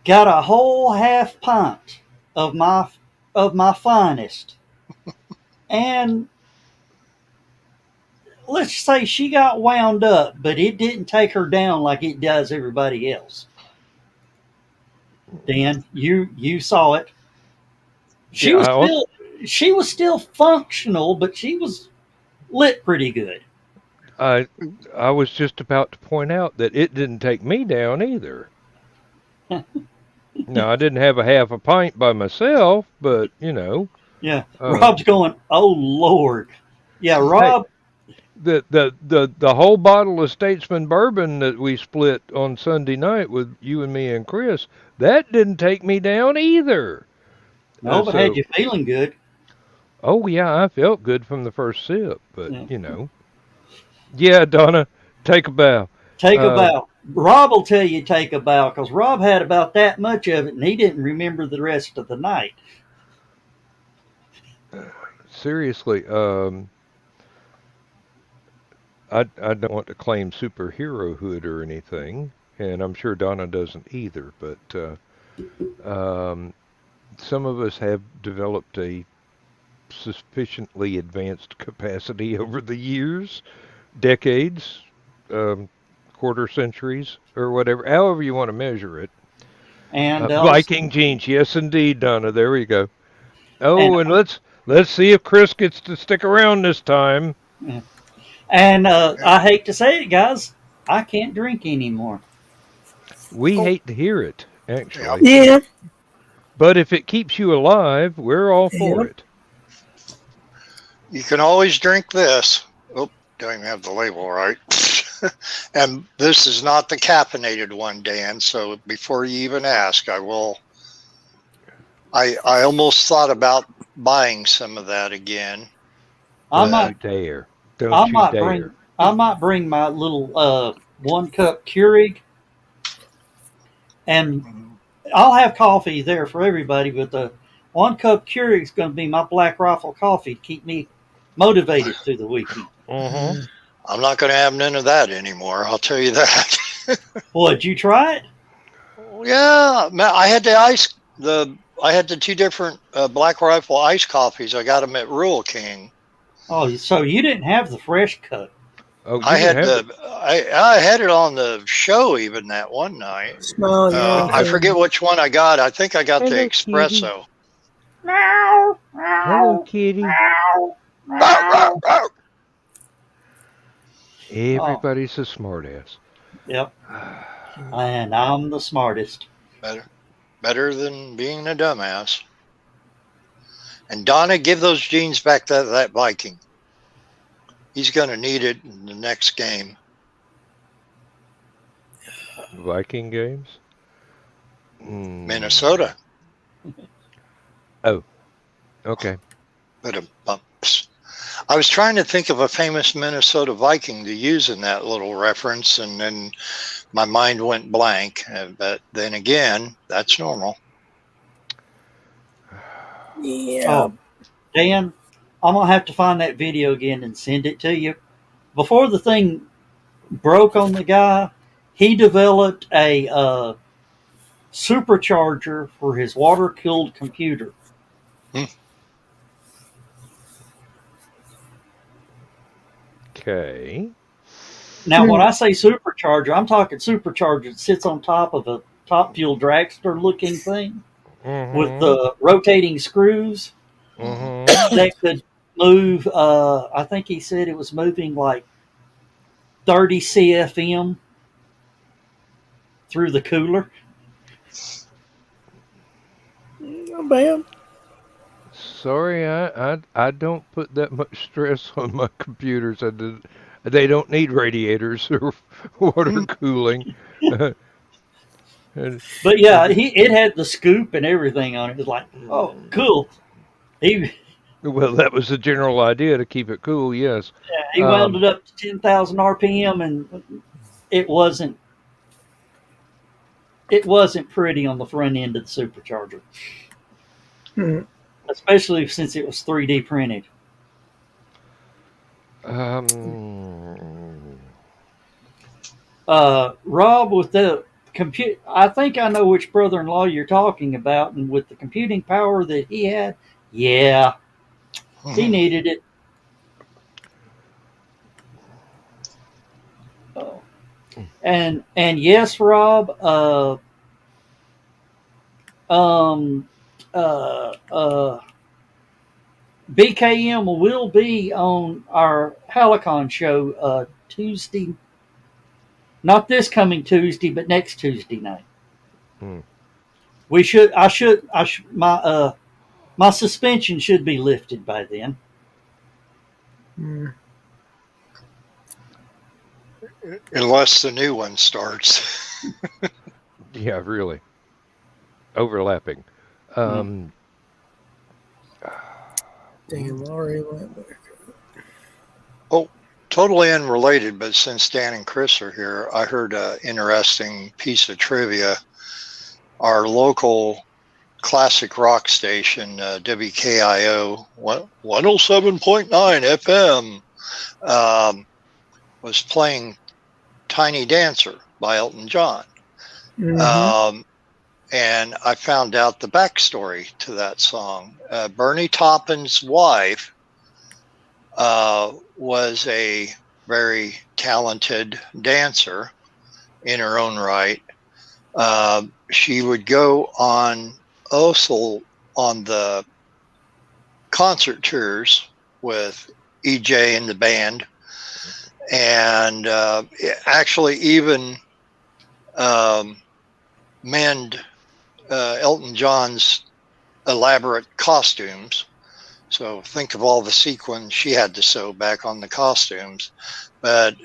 got a whole half pint of my finest, and let's say she got wound up, but it didn't take her down like it does everybody else. Dan, you saw it. She Yeah, was still functional, but she was lit pretty good. I was just about to point out that it didn't take me down either. Now, I didn't have a half a pint by myself, but Yeah, uh, Rob's going. Oh Lord, yeah, hey, Rob. the whole bottle of Statesman bourbon that we split on Sunday night with you and me and Chris, that didn't take me down either. No, but had So, you feeling good? oh yeah, I felt good from the first sip, but Yeah. yeah, Donna, take a bow. Take a Um, bow. Rob will tell you take a bow because Rob had about that much of it, and he didn't remember the rest of the night. Seriously, I don't want to claim superherohood or anything, and I'm sure Donna doesn't either. But um, some of us have developed a sufficiently advanced capacity over the years, decades, um, quarter centuries, or whatever, however you want to measure it. And Viking genes, yes, indeed, Donna. There we go. and Oh, and let's see if Chris gets to stick around this time. and I hate to say it, guys, I can't drink anymore. We Oh, hate to hear it, yep. actually. Yeah, But if it keeps you alive, we're all for yep. it. You can always drink this. Oh, don't even have the label right. And this is not the caffeinated one, Dan. So before you even ask, I almost thought about buying some of that again. I Don't might you dare. I Don't you might bring dare. I might bring my little 1 cup Keurig, and I'll have coffee there for everybody. But the 1 cup Keurig is going to be my Black Rifle coffee to keep me motivated through the weekend. Uh-huh. I'm not going to have none of that anymore. I'll tell you that. Boy, did you try it? Yeah, man, I had the two different Black Rifle ice coffees. I got them at Rural King. Oh, so you didn't have the fresh cut? Oh, you I didn't had have it. I had it on the show even that one night. Smell, yeah. I forget which one I got. I think I got the Hello, kitty. espresso. Meow, Hello, meow, kitty. meow, Bow, bow, meow. bow. Oh, Everybody's a smartass. yep. And I'm the smartest. Better than being a dumbass. And Donna, give those jeans back to that Viking. He's going to need it in the next game. Viking games? Minnesota. Oh, okay. But I was trying to think of a famous Minnesota Viking to use in that little reference, and then my mind went blank. But then again, that's normal. Yeah. Oh, Dan, I'm gonna have to find that video again and send it to you. Before the thing broke on the guy, he developed a supercharger for his water-cooled computer. Okay. Now, when I say supercharger, I'm talking supercharger that sits on top of a Top Fuel dragster looking thing with the rotating screws that could move. I think he said it was moving like 30 CFM through the cooler. Not bad. Sorry, I don't put that much stress on my computers. They don't need radiators or water cooling. But yeah, it had the scoop and everything on it. It was like, oh, cool. He Well, that was the general idea to keep it cool. Yes. he wound it up to 10,000 RPM, and it wasn't pretty on the front end of the supercharger, especially since it was 3D printed. Rob, with the compute, I think I know which brother-in-law you're talking about, and with the computing power that he had, yeah, he needed it. And yes, Rob, BKM will be on our HallowCon show Tuesday. Not this coming Tuesday, but next Tuesday night. We should. I should. My suspension should be lifted by then. Unless the new one starts. Yeah, really. Overlapping. Damn, already went back. Oh, totally unrelated, but since Dan and Chris are here, I heard an interesting piece of trivia. Our local classic rock station, WKIO 107.9 FM, was playing Tiny Dancer by Elton John. And I found out the backstory to that song. Bernie Taupin's wife was a very talented dancer in her own right. She would go on on the concert tours with EJ and the band, and actually even mend Elton John's elaborate costumes. So think of all the sequins she had to sew back on the costumes. But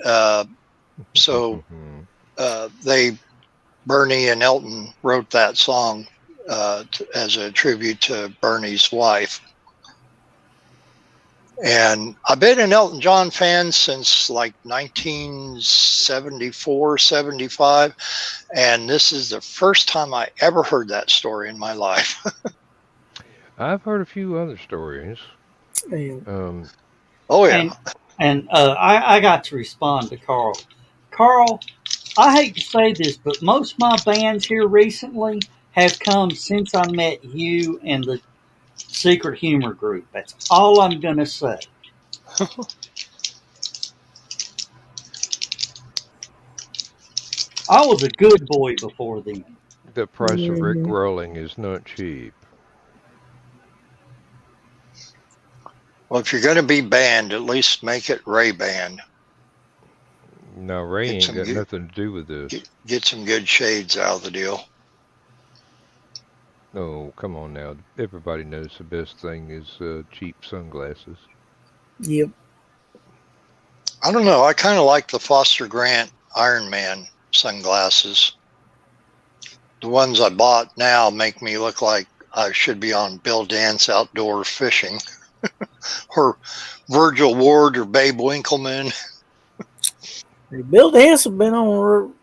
Bernie and Elton wrote that song as a tribute to Bernie's wife. And I've been an Elton John fan since like 1974, 75. And this is the first time I ever heard that story in my life. I've heard a few other stories. Oh, yeah. And I got to respond to Carl. Carl, I hate to say this, but most of my bands here recently have come since I met you and the Secret Humor Group. That's all I'm going to say. I was a good boy before then. The price of Rick rolling is not cheap. Well, if you're going to be banned, at least make it Ray Band. No, Ray Get ain't some got good, nothing to do with this. get some good shades out of the deal. No, come on now. Everybody knows the best thing is cheap sunglasses. Yep. I don't know. I kind of like the Foster Grant Iron Man sunglasses. The ones I bought now make me look like I should be on Bill Dance outdoor fishing, or Virgil Ward or Babe Winkleman. Bill Dance has been on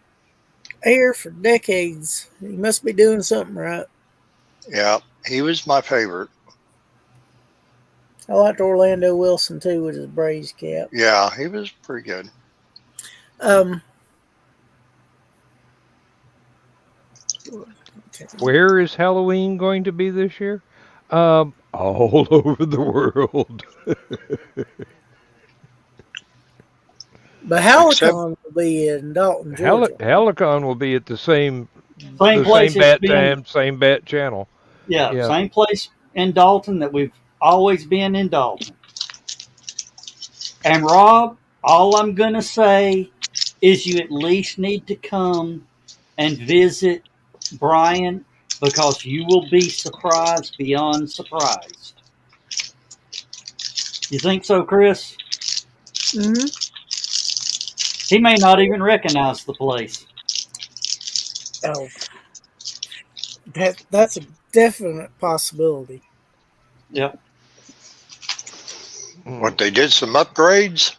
air for decades. He must be doing something right. Yeah, he was my favorite. I liked Orlando Wilson too with his Braves cap. Yeah, he was pretty good. Um, Where is Halloween going to be this year? All over the world. but Except, HallowCon will be in Dalton, Georgia. HallowCon will be at the same Same place it's bat been. time, same bat channel. Yeah, Yeah. same place in Dalton that we've always been in Dalton. And Rob, all I'm going to say is you at least need to come and visit Brian because you will be surprised beyond surprised. You think so, Chris? Mm-hmm. He may not even recognize the place. Oh, that's a definite possibility. Yep. what, they did some upgrades?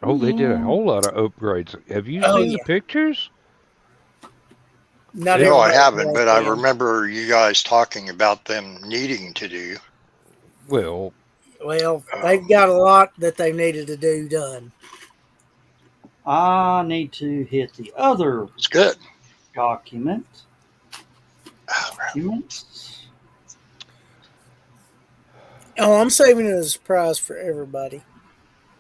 Oh, they did a whole lot of upgrades. Have you Oh seen the yeah, pictures? not No, I everybody haven't, has but I them. remember you guys talking about them needing to do. Well, Well, they've got a lot that they needed to do done. I need to hit the other It's good. document. Documents. Oh, I'm saving it as a surprise for everybody.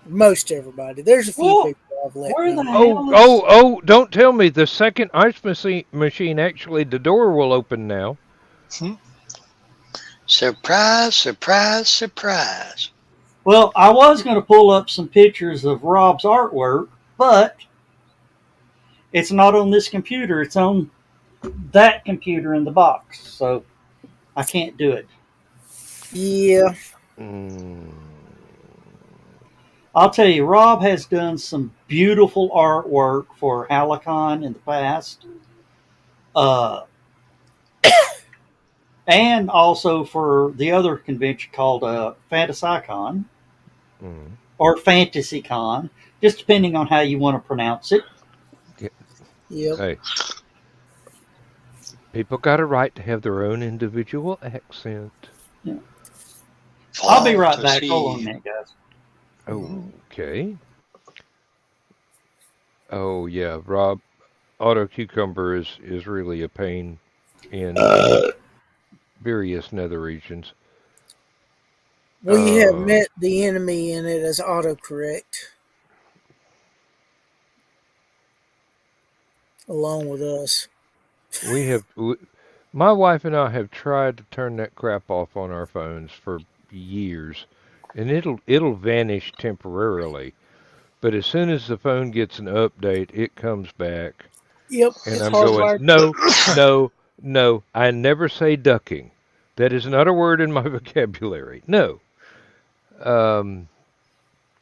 Most everybody. There's a few Well, people I've let where the know. hell is... don't tell me the second ice machine actually, the door will open now. Hmm. Surprise, surprise, surprise. Well, I was going to pull up some pictures of Rob's artwork, but it's not on this computer. It's on that computer in the box. So I can't do it. Yeah. Mm. I'll tell you, Rob has done some beautiful artwork for HallowCon in the past. And also for the other convention called FantasyCon Mm. or FantasyCon, just depending on how you want to pronounce it. Yep. Hey, people got a right to have their own individual accent. Yeah. I'll be right back. Hold on a Fantasy. minute, guys. Okay. Oh yeah, Rob. Auto cucumber is really a pain in various nether regions. We have met the enemy in it as autocorrect, along with us. My wife and I have tried to turn that crap off on our phones for years, and it'll vanish temporarily. But as soon as the phone gets an update, it comes back, Yep, and it's I'm going, hardwired. no, no, no. I never say ducking. That is not a word in my vocabulary. No. Um,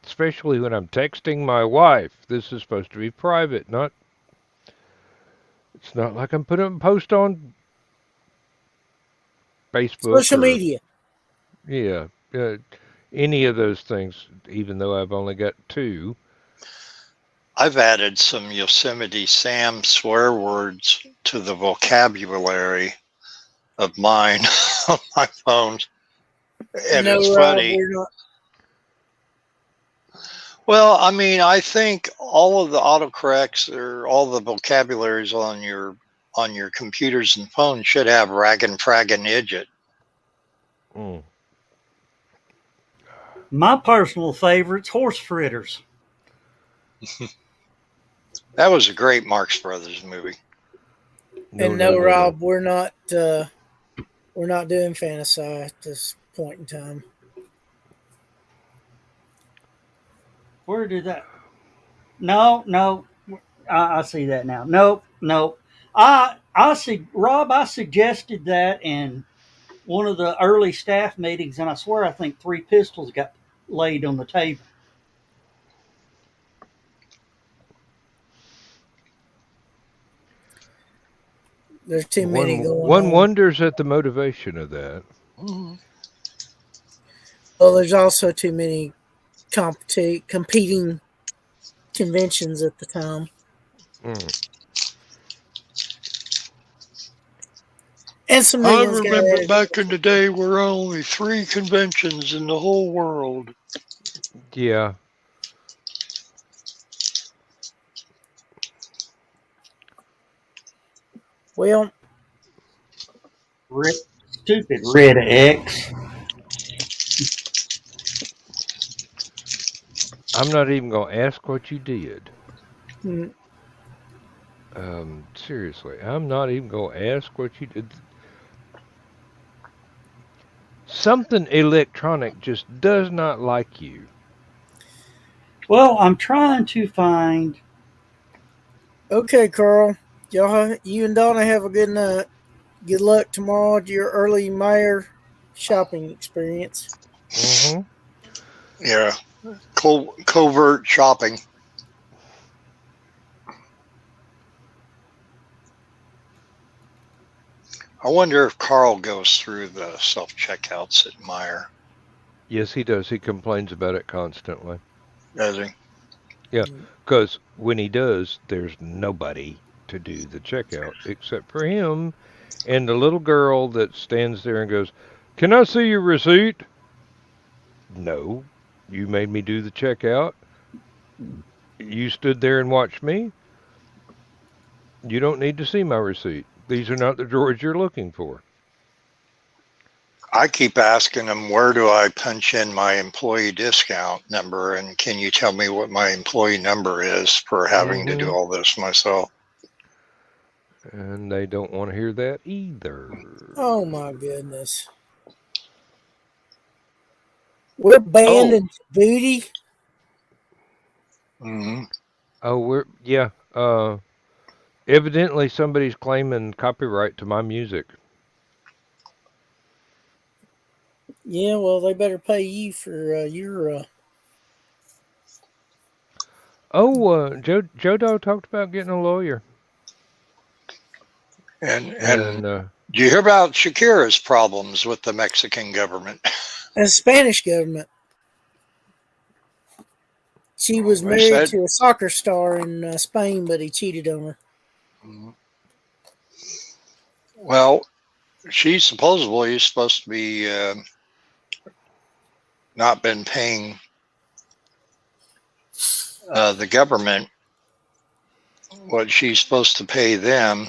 Especially when I'm texting my wife. This is supposed to be private, not. It's not like I'm putting a post on Facebook Social or media. yeah, any of those things. Even though I've only got two. I've added some Yosemite Sam swear words to the vocabulary of mine on my phone. And No, it's Rob, funny. we're not. Well, I mean, I think all of the autocorrects or all the vocabularies on your computers and phones should have raggin' fraggin' idjit. Mm. My personal favorite's horse fritters. That was a great Marx Brothers movie. And no, Rob, we're not. We're not doing fantasy at this point in time. Where did that? No. I see that now. No. I see, Rob. I suggested that in one of the early staff meetings, and I swear I think 3 pistols got laid on the table. There's too many going One on. wonders at the motivation of that. Mhm. Well, there's also too many competing conventions at the time. Mm. And some new I ones got remember added. back in the day, there were only 3 conventions in the whole world. Yeah. Well, Stupid Red X. I'm not even going to ask what you did. mm, Seriously, I'm not even going to ask what you did. Something electronic just does not like you. Well, I'm trying to find. okay, Carl. You and Donna have a good night. Good luck tomorrow at your early Meyer shopping experience. Mm-hmm. Yeah, covert shopping. I wonder if Carl goes through the self checkouts at Meyer. Yes, he does. He complains about it constantly. Does he? Yeah, because when he does, there's nobody to do the checkout except for him and the little girl that stands there and goes, "Can I see your receipt?" No, you made me do the checkout. You stood there and watched me. You don't need to see my receipt. These are not the drawers you're looking for. I keep asking him, where do I punch in my employee discount number? And can you tell me what my employee number is for having to do Mm-hmm. all this myself? And they don't want to hear that either. Oh my goodness. We're banned Oh, in Djibouti. hmm Oh, yeah. Evidently somebody's claiming copyright to my music. Yeah, well, they better pay you for your. Oh, Joe Dog talked about getting a lawyer. and And do you hear about Shakira's problems with the Mexican government? And the Spanish government. She was They married said, to a soccer star in Spain, but he cheated on her. well, she supposedly is supposed to be not been paying the government what she's supposed to pay them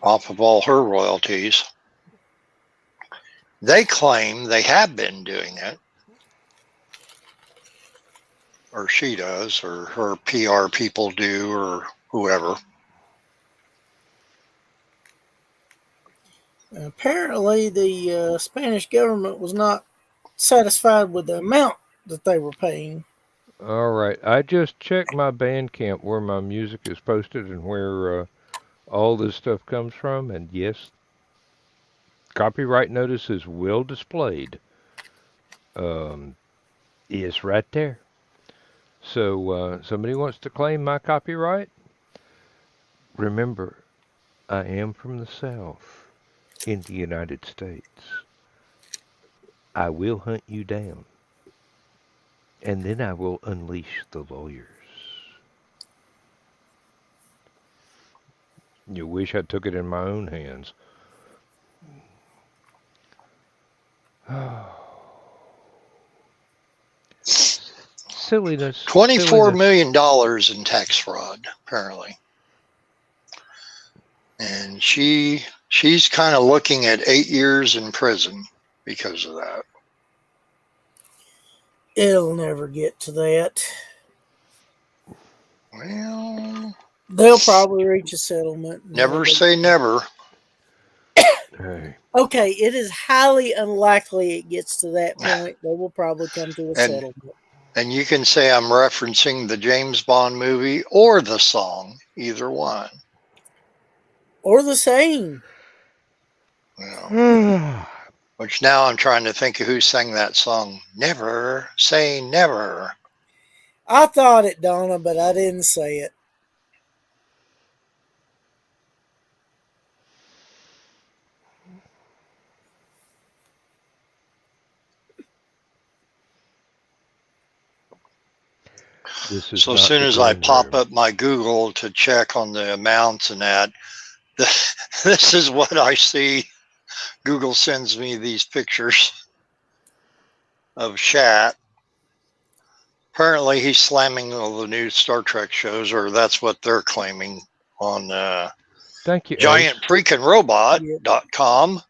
off of all her royalties. They claim they have been doing it, or she does, or her PR people do, or whoever. Apparently, the Spanish government was not satisfied with the amount that they were paying. all right, I just checked my Bandcamp where my music is posted and where all this stuff comes from, and yes, copyright notice is well displayed. Um, it's right there. So somebody wants to claim my copyright? Remember, I am from the South in the United States. I will hunt you down, and then I will unleash the lawyers. You wish I took it in my own hands. Silliness. $24 Silliness. million in tax fraud, apparently. And she's kind of looking at 8 years in prison because of that. It'll never get to that. Well, They'll probably reach a settlement. never say never. Hey. Okay, it is highly unlikely it gets to that point. They will probably come to a And settlement. And you can say I'm referencing the James Bond movie or the song, either one. Or the same. Which now I'm trying to think of who sang that song. Never say never. I thought it, Donna, but I didn't say it. So as soon as I pop up my Google to check on the amounts and that, this is what I see. Google sends me these pictures of Shat. Apparently he's slamming all the new Star Trek shows, or that's what they're claiming on Thank you, giantfreakingrobot.com.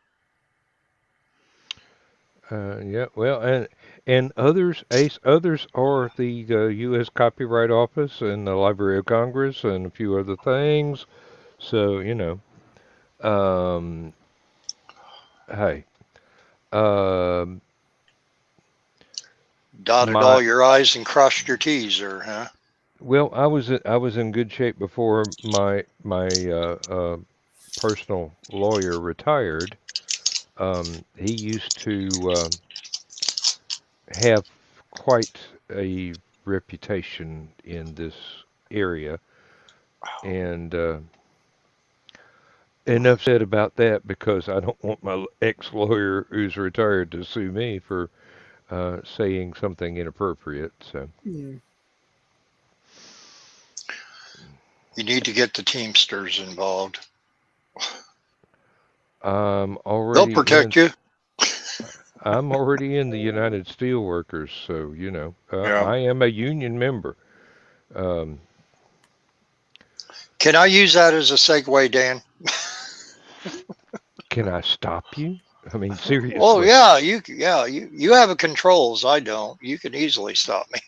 Yeah, well, and others, Ace, others are the U.S. Copyright Office and the Library of Congress and a few other things. So, hey, Dotted my all your I's and crossed your T's, or huh? well, I was in good shape before my personal lawyer retired. He used to have quite a reputation in this area, and enough said about that because I don't want my ex-lawyer who's retired to sue me for saying something inappropriate. So Hmm. You need to get the Teamsters involved. I'm They'll already protect you. I'm already in the United Steelworkers, so Yeah. I am a union member. Um, Can I use that as a segue, Dan? can I stop you? I mean, seriously. Oh yeah, you have controls. I don't. You can easily stop me.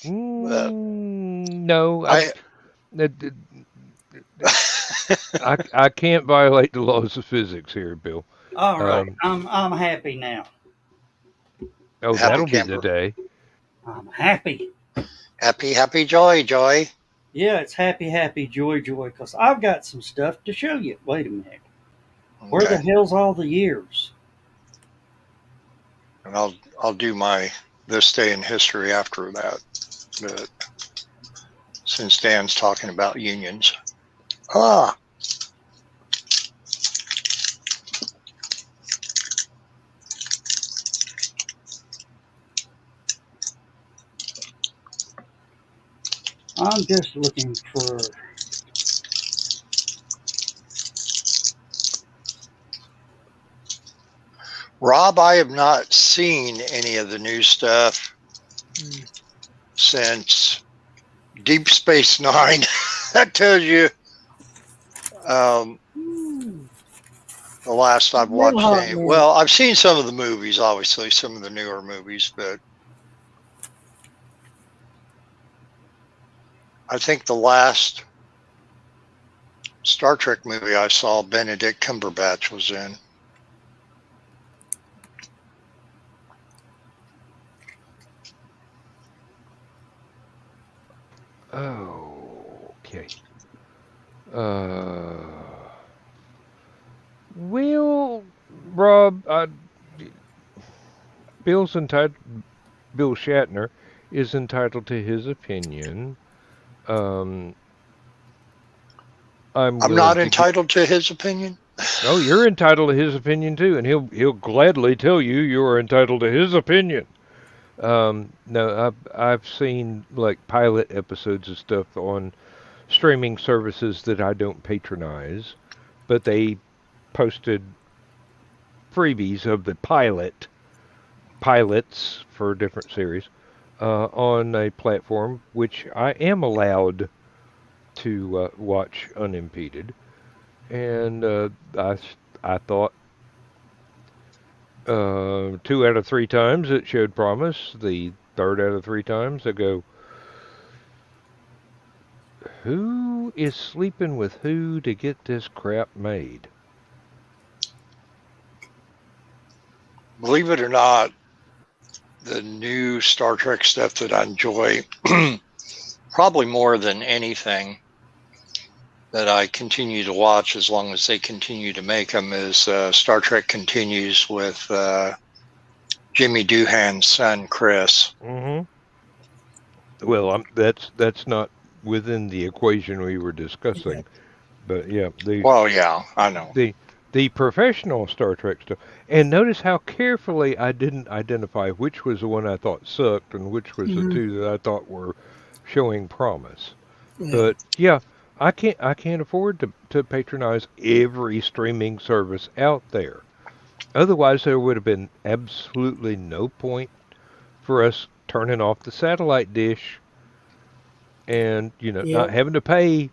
No, I I can't violate the laws of physics here, Bill. All right, Um, I'm happy now. oh, happy that'll be the camper. day. I'm happy. Happy, joy. Yeah, it's happy, joy, because I've got some stuff to show you. Wait a minute. Where the Okay. hell's all the years? And I'll do my this day in history after that. But since Dan's talking about unions. I'm just looking for. Rob, I have not seen any of the new stuff since Deep Space Nine. That tells you the last I've watched any. Well, I've seen some of the movies, obviously, some of the newer movies, but I think the last Star Trek movie I saw, Benedict Cumberbatch was in. Oh, okay. Well, Rob, Bill's entitled. Bill Shatner is entitled to his opinion. I'm not entitled to his opinion. Oh, you're entitled to his opinion too, and he'll gladly tell you you are entitled to his opinion. No, I've seen like pilot episodes of stuff on streaming services that I don't patronize, but they posted freebies of the pilots for different series on a platform which I am allowed to watch unimpeded, and I thought 2 out of 3 times it showed promise. The third out of 3 times I go, who is sleeping with who to get this crap made? Believe it or not, the new Star Trek stuff that I enjoy probably more than anything that I continue to watch as long as they continue to make them is Star Trek Continues with Jimmy Doohan's son, Chris. Mm-hmm. Well, that's not within the equation we were discussing, but yeah, Well, yeah, I know. the professional Star Trek stuff. And notice how carefully I didn't identify which was the one I thought sucked and which was the two that I thought were showing promise. Yeah. But yeah, I can't afford to patronize every streaming service out there. Otherwise, there would have been absolutely no point for us turning off the satellite dish and not having to pay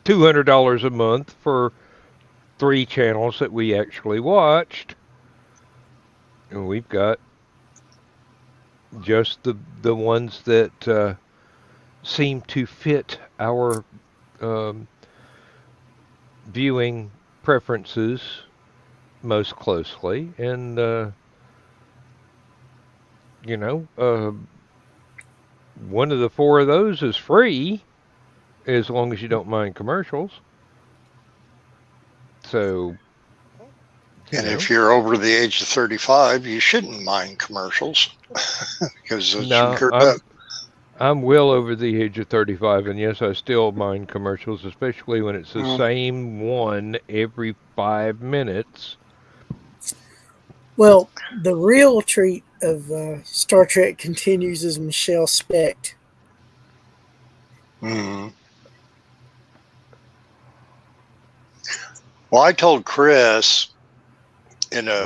$200 a month for 3 channels that we actually watched. And we've got just the ones that seem to fit our viewing preferences most closely, and one of the 4 of those is free as long as you don't mind commercials. So, and if you're over the age of 35, you shouldn't mind commercials because I'm well over the age of 35, and yes, I still mind commercials, especially when it's the same one every 5 minutes. Well, the real treat of Star Trek Continues is Michelle Specht. Mm-hmm. Well, I told Chris in a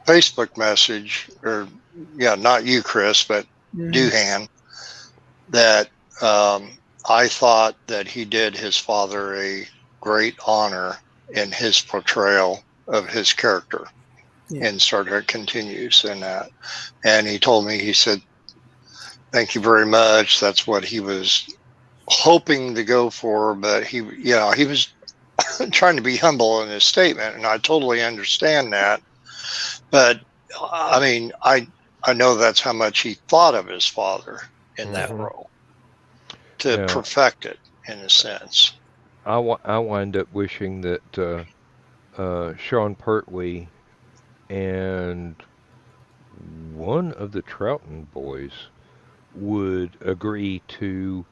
Facebook message, or not you, Chris, but Doohan, that I thought that he did his father a great honor in his portrayal of his character in Star Trek Continues and that. And he told me, he said, "Thank you very much. That's what he was hoping to go for." But he was trying to be humble in his statement, and I totally understand that. But I mean, I know that's how much he thought of his father in that role to perfect it, in a sense. I wind up wishing that Sean Pertwee and one of the Troughton boys would agree to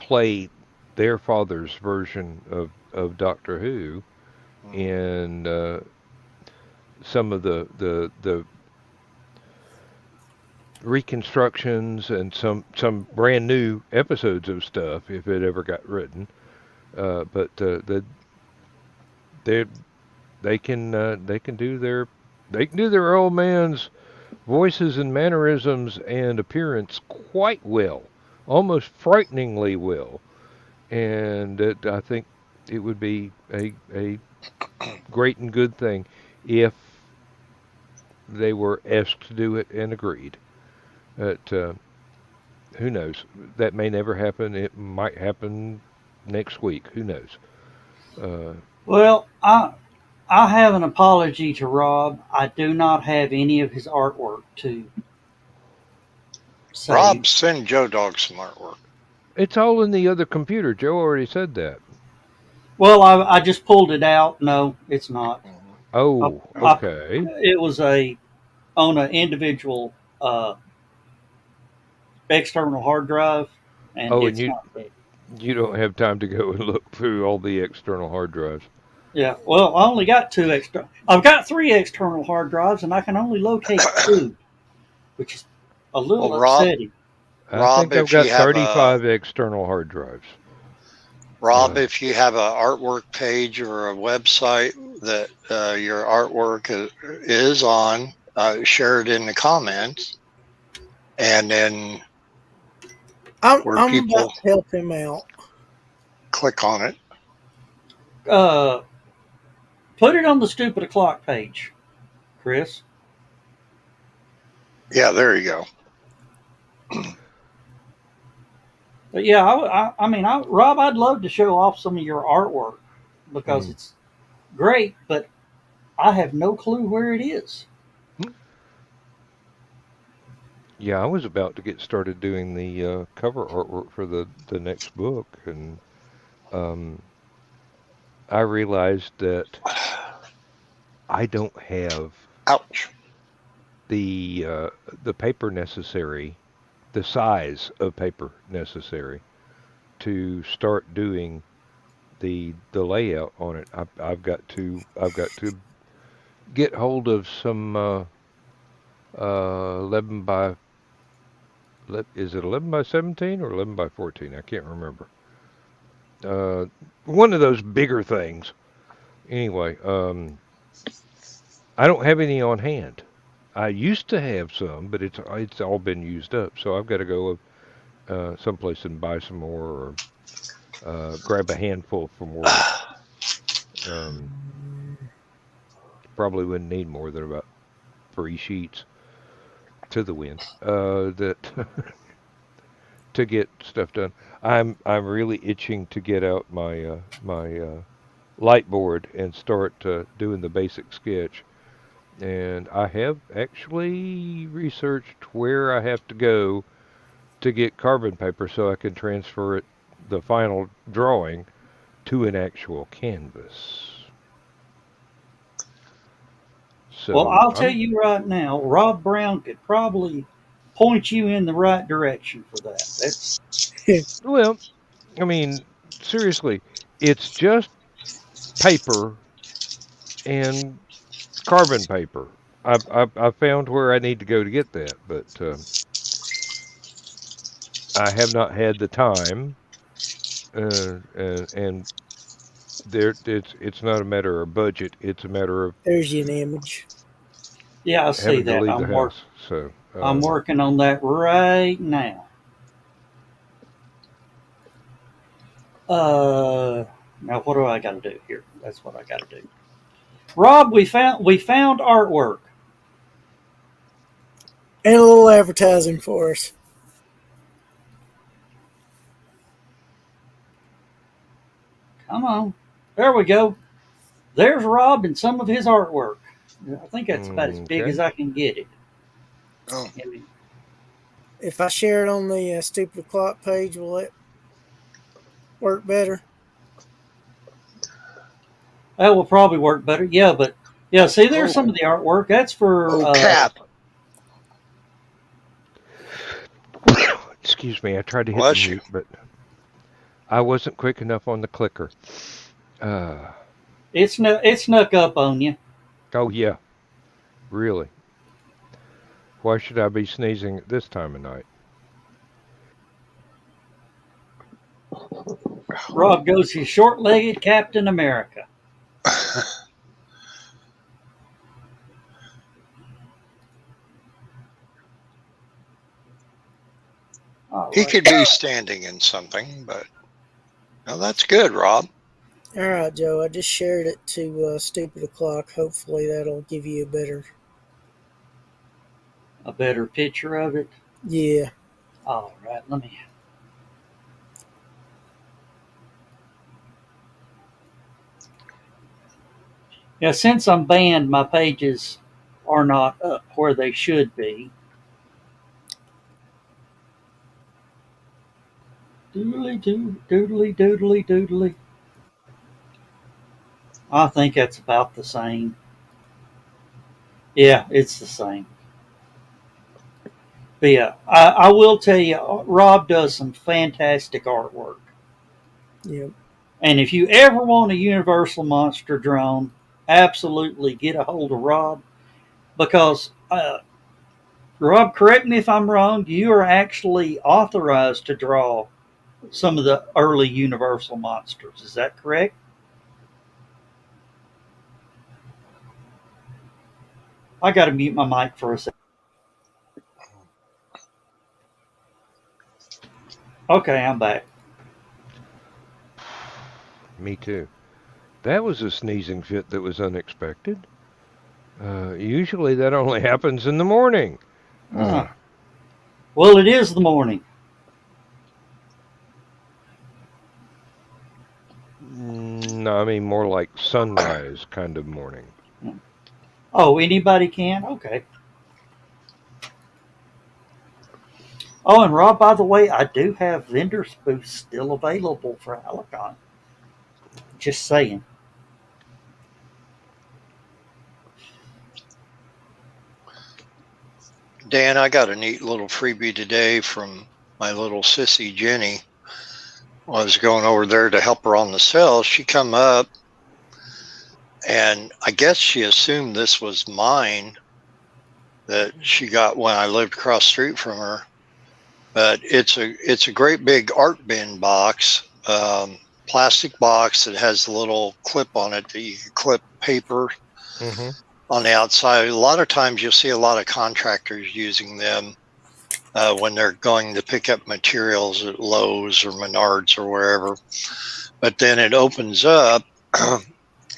play their father's version of Doctor Who in some of the reconstructions and some brand new episodes of stuff if it ever got written. But they can do their old man's voices and mannerisms and appearance quite well, almost frighteningly well. And I think it would be a great and good thing if they were asked to do it and agreed. But who knows? That may never happen. It might happen next week. Who knows? Well, I have an apology to Rob. I do not have any of his artwork to save. Rob, send Joe Dog some artwork. It's all in the other computer. Joe already said that. Well, I just pulled it out. No, it's not. Oh, okay. It was on an individual external hard drive, and it's not there. You don't have time to go and look through all the external hard drives. Yeah, well, I only got 2 extra. I've got 3 external hard drives, and I can only locate 2, which is a little upsetting. I think I've got 35 external hard drives. Rob, if you have an artwork page or a website that your artwork is on, share it in the comments, and then I'm about to help him out. Click on it. Put it on the Stupid O'Clock page, Chris. Yeah, there you go. But yeah, Rob, I'd love to show off some of your artwork because it's great, but I have no clue where it is. Yeah, I was about to get started doing the cover artwork for the next book, and um, I realized that I don't have Ouch. the paper necessary, the size of paper necessary to start doing the layout on it. I've got to get hold of some 11 by is it 11 by 17 or 11 by 14? I can't remember. Uh, One of those bigger things. Anyway, I don't have any on hand. I used to have some, but it's all been used up. So I've got to go someplace and buy some more, or grab a handful from work. Um, Probably wouldn't need more than about 3 sheets to the wind. That to get stuff done. I'm really itching to get out my light board and start doing the basic sketch. And I have actually researched where I have to go to get carbon paper so I can transfer it, the final drawing, to an actual canvas. Well, So I'll tell you right now, Rob Brown could probably point you in the right direction for that. That's well, I mean, seriously, it's just paper and carbon paper. I found where I need to go to get that, but I have not had the time, and there it's not a matter of budget. It's a matter of There's you an image. yeah, I see having to that. leave the house. So I'm working on that right now. Now what do I got to do here? That's what I got to do. Rob, we found artwork. And a little advertising for us. Come on, there we go. There's Rob and some of his artwork. I think that's about as big okay. as I can get it. Oh, If I share it on the Stupid O'Clock page, will it work better? That will probably work better. Yeah, but yeah, see, there's some oh, of the artwork. That's for oh, Cap. Excuse me. I tried to hit the Bless you. mute, but I wasn't quick enough on the clicker. Uh, it snuck up on you. oh yeah, really. Why should I be sneezing at this time of night? Rob goes his short-legged Captain America. All He right. could be standing in something, but no, that's good, Rob. All right, Joe. I just shared it to Stupid O'Clock. Hopefully, that'll give you a better. A better picture of it. Yeah. All right, let me. Yeah, since I'm banned, my pages are not up where they should be. Doodly doo, doodly doodly doodly. I think that's about the same. Yeah, it's the same. But yeah, I will tell you, Rob does some fantastic artwork. Yep. And if you ever want a Universal Monster drone, absolutely get a hold of Rob because Rob, correct me if I'm wrong, you are actually authorized to draw some of the early Universal monsters. Is that correct? I got to mute my mic for a second. Okay, I'm back. Me too. That was a sneezing fit that was unexpected. Usually that only happens in the morning. Ah, well, it is the morning. No, I mean more like sunrise kind of morning. Oh, anybody can? Okay. Oh, and Rob, by the way, I do have vendors booths still available for HallowCon. Just saying. Dan, I got a neat little freebie today from my little sissy Jenny. I was going over there to help her on the sale. She come up, and I guess she assumed this was mine that she got when I lived across the street from her. But it's a great big art bin box, plastic box that has a little clip on it that you can clip paper Mm-hmm. on the outside. A lot of times you'll see a lot of contractors using them when they're going to pick up materials at Lowe's or Menards or wherever. But then it opens up.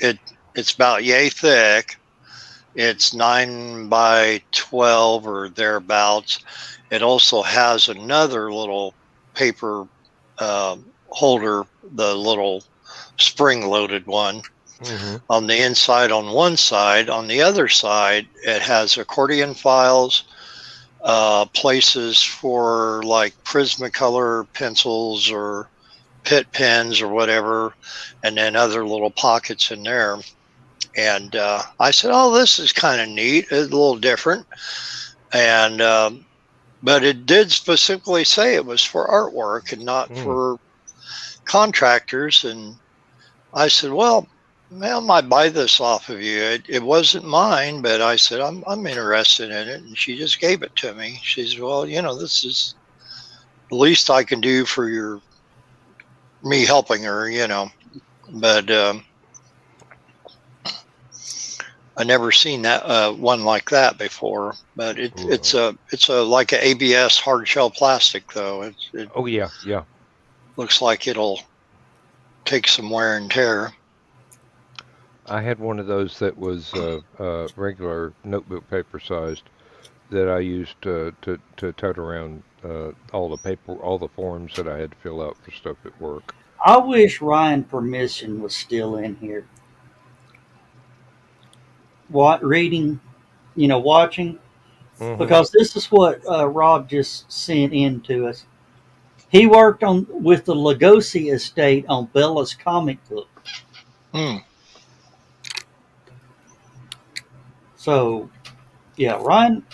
It's about yay thick. It's 9 by 12 or thereabouts. It also has another little paper holder, the little spring-loaded one. Mm-hmm. On the inside on one side. On the other side, it has accordion files, places for like Prismacolor pencils or Pitt pens or whatever, and then other little pockets in there. And I said, "Oh, this is kind of neat. It's a little different." And but it did specifically say it was for artwork and not for contractors. And I said, "Well, I might buy this off of you. It wasn't mine, but I said I'm interested in it." And she just gave it to me. She said, "Well, this is the least I can do for me helping her, But I never seen that one like that before. But it's a like an ABS hard shell plastic though. Oh yeah, yeah. Looks like it'll take some wear and tear. I had one of those that was regular notebook paper sized that I used to tote around all the paper, all the forms that I had to fill out for stuff at work. I wish Ryan Permission was still in here. Reading, watching, Mm-hmm. because this is what Rob just sent in to us. He worked with the Lugosi estate on Bella's comic book. Hmm. So, yeah, Ryan.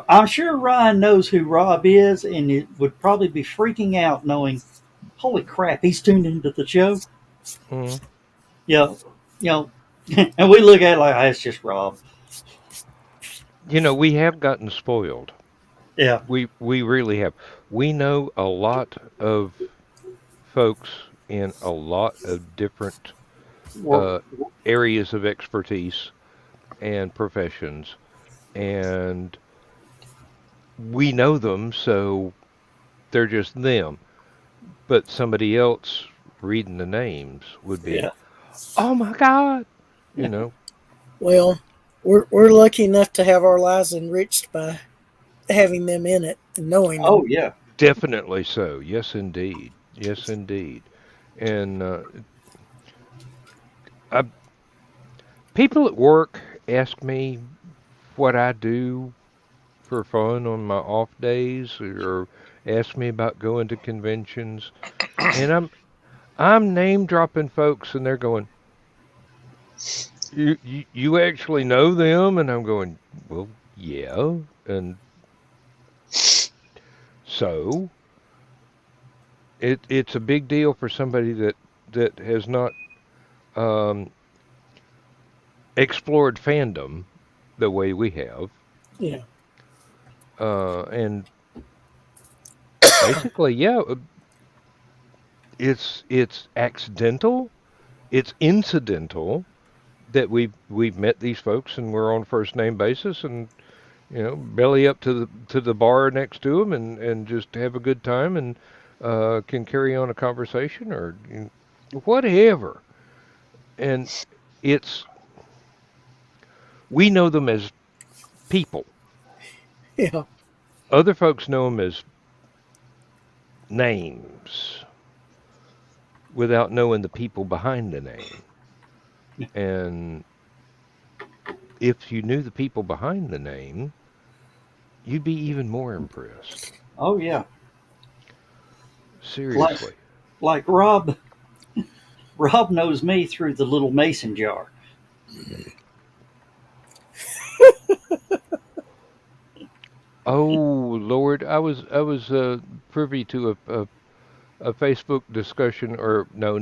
I'm sure Ryan knows who Rob is, and it would probably be freaking out knowing, holy crap, he's tuned into the show. Mm-hmm. Yeah, you know, and we look at it like, oh, it's just Rob. We have gotten spoiled. Yeah, We really have. We know a lot of folks in a lot of different We're- uh, areas of expertise and professions, and we know them, so they're just them. But somebody else reading the names would be, yeah. oh my God, you know. Well, we're lucky enough to have our lives enriched by having them in it and knowing them. Oh, yeah. Definitely so. Yes, indeed. Yes, indeed. And I, people at work ask me what I do for fun on my off days, or ask me about going to conventions, and I'm name dropping folks, and they're going, you actually know them? And I'm going, well, yeah. And so it's a big deal for somebody that has not um, explored fandom the way we have. Yeah. And basically, yeah, it's accidental, it's incidental that we've met these folks and we're on first name basis, and belly up to the bar next to them, and just have a good time, and can carry on a conversation, or whatever. And it's we know them as people. Yeah. Other folks know them as names without knowing the people behind the name. And if you knew the people behind the name, you'd be even more impressed. Oh yeah. Like Seriously. like Rob. Rob knows me through the little mason jar. Oh Lord, I was privy to a Facebook discussion, or no,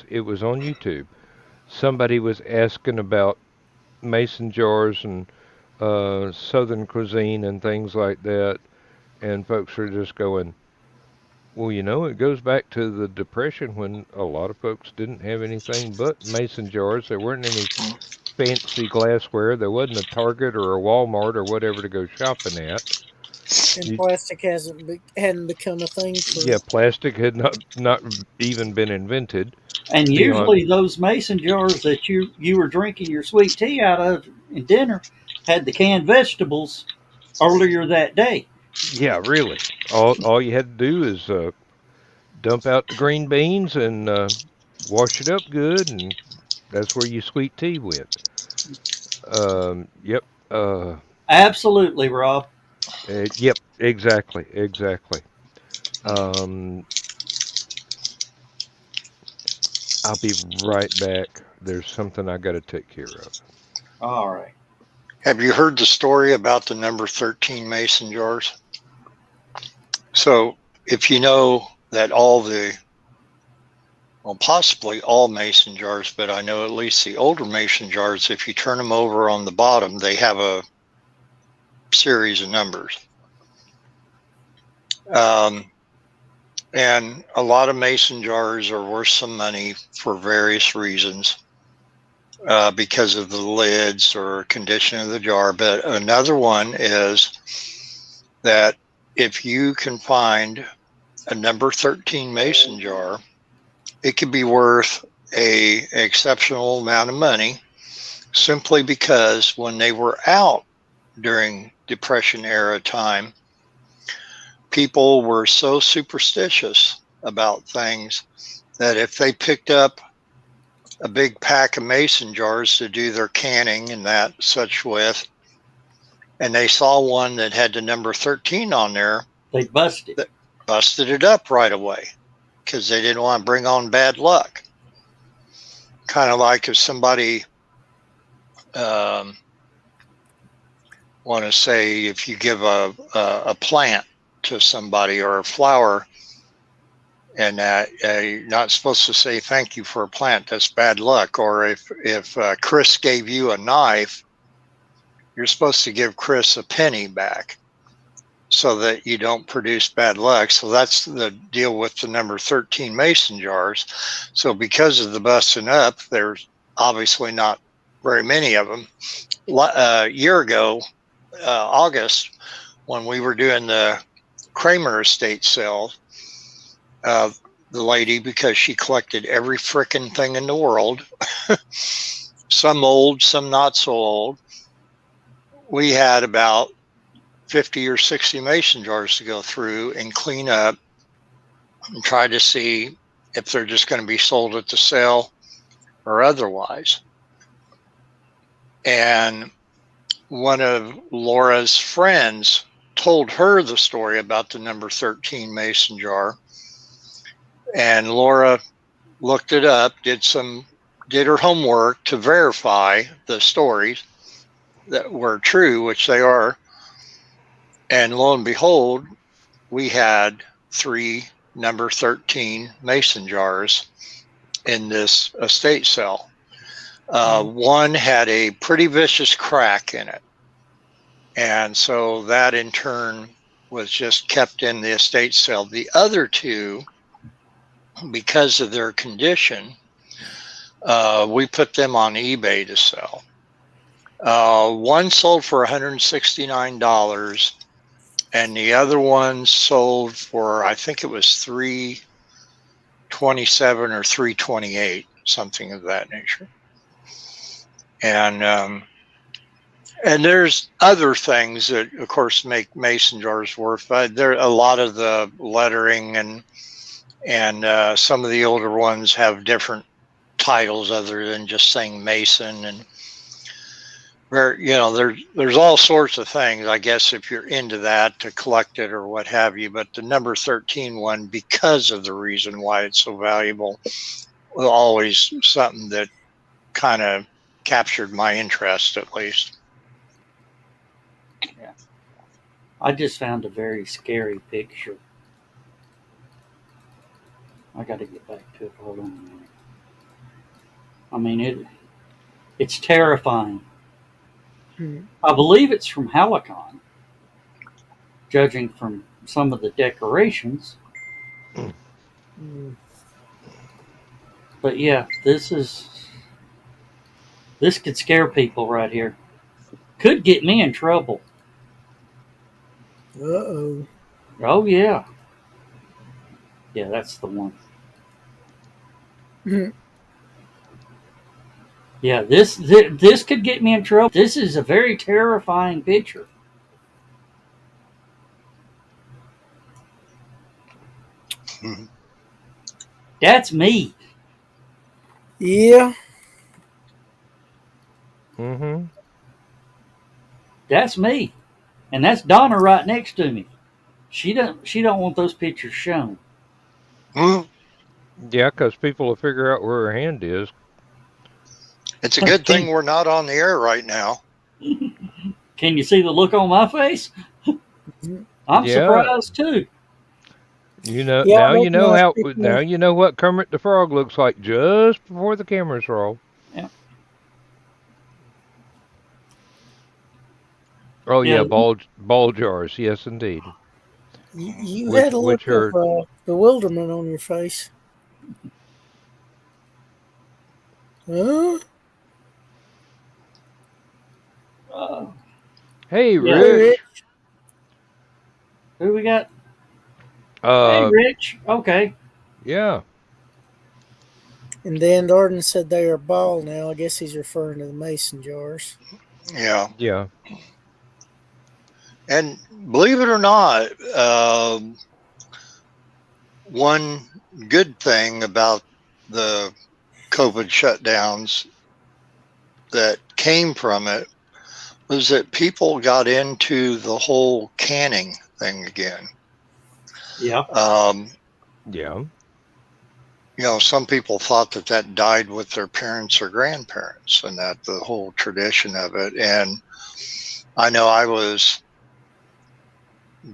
it was on YouTube. Somebody was asking about mason jars and southern cuisine and things like that, and folks are just going, well, it goes back to the Depression when a lot of folks didn't have anything but mason jars. There weren't any fancy glassware. There wasn't a Target or a Walmart or whatever to go shopping at. And You, plastic hadn't become a thing for. yeah, plastic had not even been invented And beyond. usually those mason jars that you were drinking your sweet tea out of in dinner had the canned vegetables earlier that day. Yeah, really. All you had to do is dump out the green beans and wash it up good, and that's where your sweet tea went. Yep. Absolutely, Rob. Yep. Exactly. Um, I'll be right back. There's something I got to take care of. All right. Have you heard the story about the number 13 mason jars? So if you know that possibly all mason jars, but I know at least the older mason jars, if you turn them over on the bottom, they have a series of numbers. And a lot of mason jars are worth some money for various reasons, because of the lids or condition of the jar. But another one is that if you can find a number 13 mason jar, it could be worth a exceptional amount of money, simply because when they were out during Depression era time, people were so superstitious about things that if they picked up a big pack of mason jars to do their canning and that such with, and they saw one that had the number 13 on there, They busted. busted it up right away because they didn't want to bring on bad luck. Kind of like if somebody want to say, if you give a plant to somebody or a flower, and you're not supposed to say thank you for a plant, that's bad luck. Or if Chris gave you a knife, you're supposed to give Chris a penny back so that you don't produce bad luck. So that's the deal with the number 13 mason jars. So because of the busting up, there's obviously not very many of them. A year ago, August, when we were doing the Kramer estate sale, the lady, because she collected every frickin' thing in the world, some old, some not so old, we had about 50 or 60 mason jars to go through and clean up and try to see if they're just going to be sold at the sale or otherwise. And one of Laura's friends told her the story about the number 13 mason jar, and Laura looked it up, did her homework to verify the stories that were true, which they are. And lo and behold, we had 3 number 13 mason jars in this estate sale. One had a pretty vicious crack in it. And so that in turn was just kept in the estate sale. The other 2, because of their condition, we put them on eBay to sell. One sold for $169, and the other one sold for, I think it was $327 or $328, something of that nature. And there's other things that, of course, make mason jars worth. There a lot of the lettering and some of the older ones have different titles other than just saying mason. where there's all sorts of things, I guess, if you're into that, to collect it or what have you. But the number 13 one, because of the reason why it's so valuable, was always something that kind of captured my interest, at least. Yeah. I just found a very scary picture. I got to get back to it. Hold on a minute. I mean, it's terrifying. Hmm. I believe it's from HallowCon, judging from some of the decorations. Hmm. But yeah, this could scare people right here. Could get me in trouble. Uh-oh. Oh yeah, yeah, that's the one. Hmm. Yeah, this could get me in trouble. This is a very terrifying picture. Mhm. That's me. Yeah. Mm-hmm. That's me, and that's Donna right next to me. She don't want those pictures shown. Mhm. Yeah, 'cause people will figure out where her hand is. It's a good thing Can we're not on the air right now. can you see the look on my face? Hmm. I'm Yeah, surprised too. Yeah, I recognize now people. you know what Kermit the Frog looks like just before the cameras roll. Yeah, Oh yeah, yeah. ball jars, yes indeed. You had a Which look of are bewilderment on your face. Huh? Uh, hey yeah. Hey, Rick. Rich. Who we got? Hey, Uh Rich. Okay. yeah. And Dan Darden said they are ball now. I guess he's referring to the mason jars. Yeah. Yeah. And believe it or not, one good thing about the COVID shutdowns that came from it was that people got into the whole canning thing again. Yeah. Um, Yeah. some people thought that died with their parents or grandparents, and that the whole tradition of it. And I know I was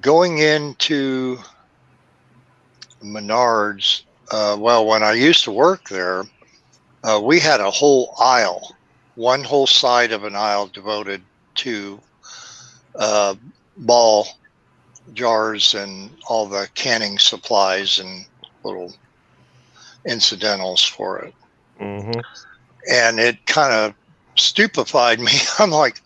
going into Menards. Well, when I used to work there, we had a whole aisle, one whole side of an aisle devoted to uh, ball jars and all the canning supplies and little incidentals for it. Mm-hmm. And it kind of stupefied me. I'm like,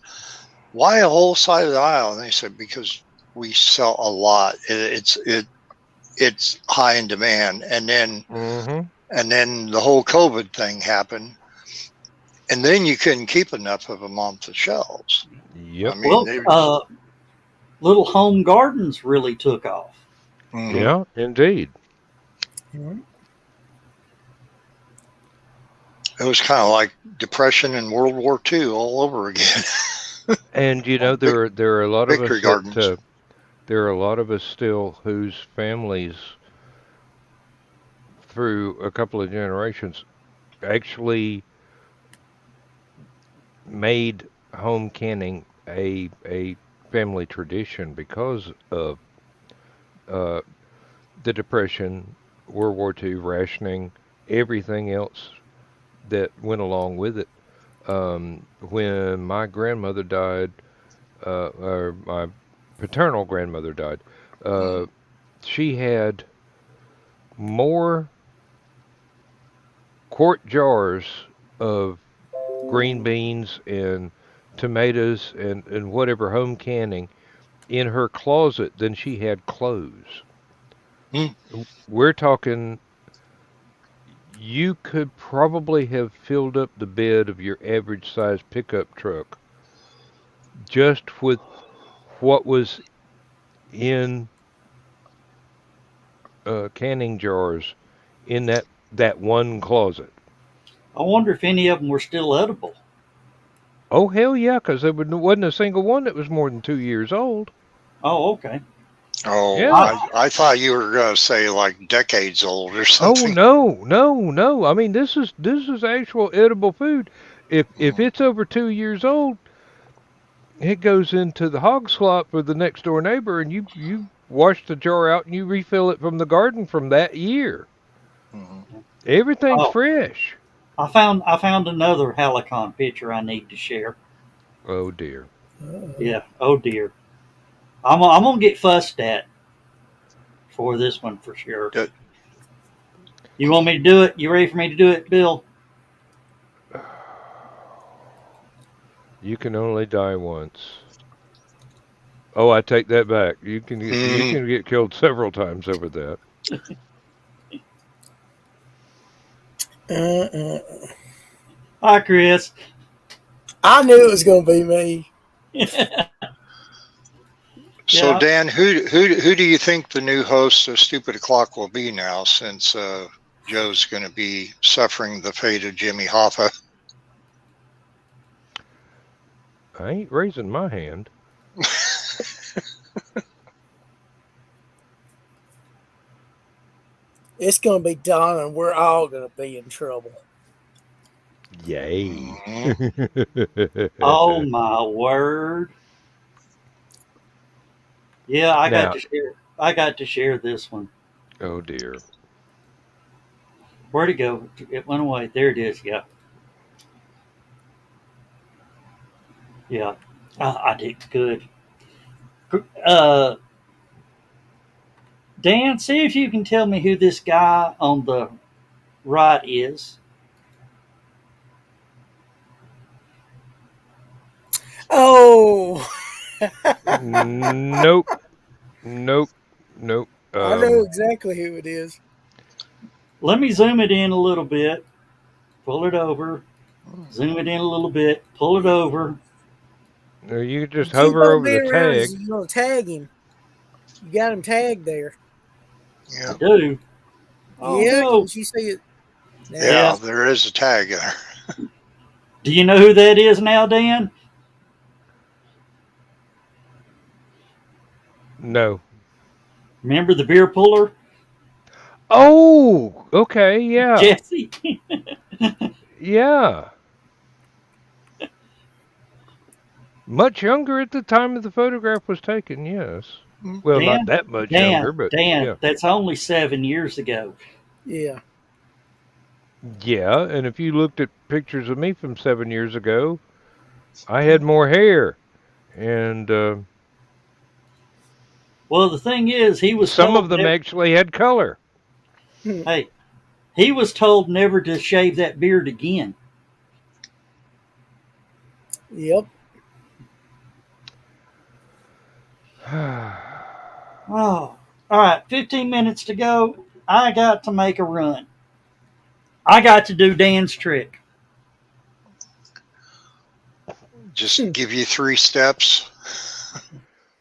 why a whole side of the aisle? And they said, because we sell a lot. It's high in demand. Mm-hmm. And then the whole COVID thing happened. And then you couldn't keep enough of them off the shelves. I Yep. mean, Well, little home gardens really took off. mhm. Yeah, indeed. Hmm. It was kind of like Depression and World War II all over again. And there are a lot of Victory us that gardens. there are a lot of us still whose families through a couple of generations actually made home canning a family tradition because of uh, the Depression, World War II, rationing, everything else that went along with it. When my grandmother died, or my paternal grandmother died, Mhm. uh, she had more quart jars of green beans and tomatoes and whatever home canning in her closet than she had clothes. Mm. We're talking, you could probably have filled up the bed of your average size pickup truck just with what was in canning jars in that one closet. I wonder if any of them were still edible. Oh, hell yeah, because there wasn't a single one that was more than 2 years old. Oh, okay. Oh, Yeah. I thought you were going to say like decades old or Oh, something. no. I mean, this is actual edible food. If it's over 2 years old, it goes into the hog slop for the next door neighbor, and you wash the jar out and you refill it from the garden from that year. Mhm. Everything's Oh, fresh. I found another HallowCon picture I need to share. Oh dear. Yeah. Oh dear. I'm gonna get fussed at for this one for sure. Good. You want me to do it? You ready for me to do it, Bill? You can only die once. Oh, I take that back. You Mhm. can get killed several times over that. Uh, Hi, Chris. I knew it was going to be me. So Yeah. Dan, who do you think the new host of Stupid O'Clock will be now, since Joe's going to be suffering the fate of Jimmy Hoffa? I ain't raising my hand. It's going to be Donna, and we're all going to be in trouble. Yay. Oh my word. Yeah, I got Now, to share. I got to share this one. oh dear. Where'd it go? It went away. There it is. Yeah. Yeah. I did good. Uh, Dan, see if you can tell me who this guy on the right is. Oh, Nope. Nope. Nope. I know exactly who it is. Let me zoom it in a little bit. Pull it over. Zoom it in a little bit. Pull it over. No, you can just You keep hover on over the being around, tag. you're going to tag him. You got him tagged there. I Yeah, do. Oh Yeah, no. can't you see it? Now, Yeah. yeah, there is a tag there. Do you know who that is now, Dan? No. Remember the beer puller? Oh, okay, yeah. Jesse. Yeah. Much younger at the time of the photograph was taken, yes. Well, not Dan, that much younger, but Dan, yeah. that's only 7 years ago. yeah. Yeah, and if you looked at pictures of me from 7 years ago, I had more hair. And Well, the thing is, he was some of told them never, actually had color. hey, he was told never to shave that beard again. Yep. Oh, all right, 15 minutes to go. I got to make a run. I got to do Dan's trick. Just give you 3 steps.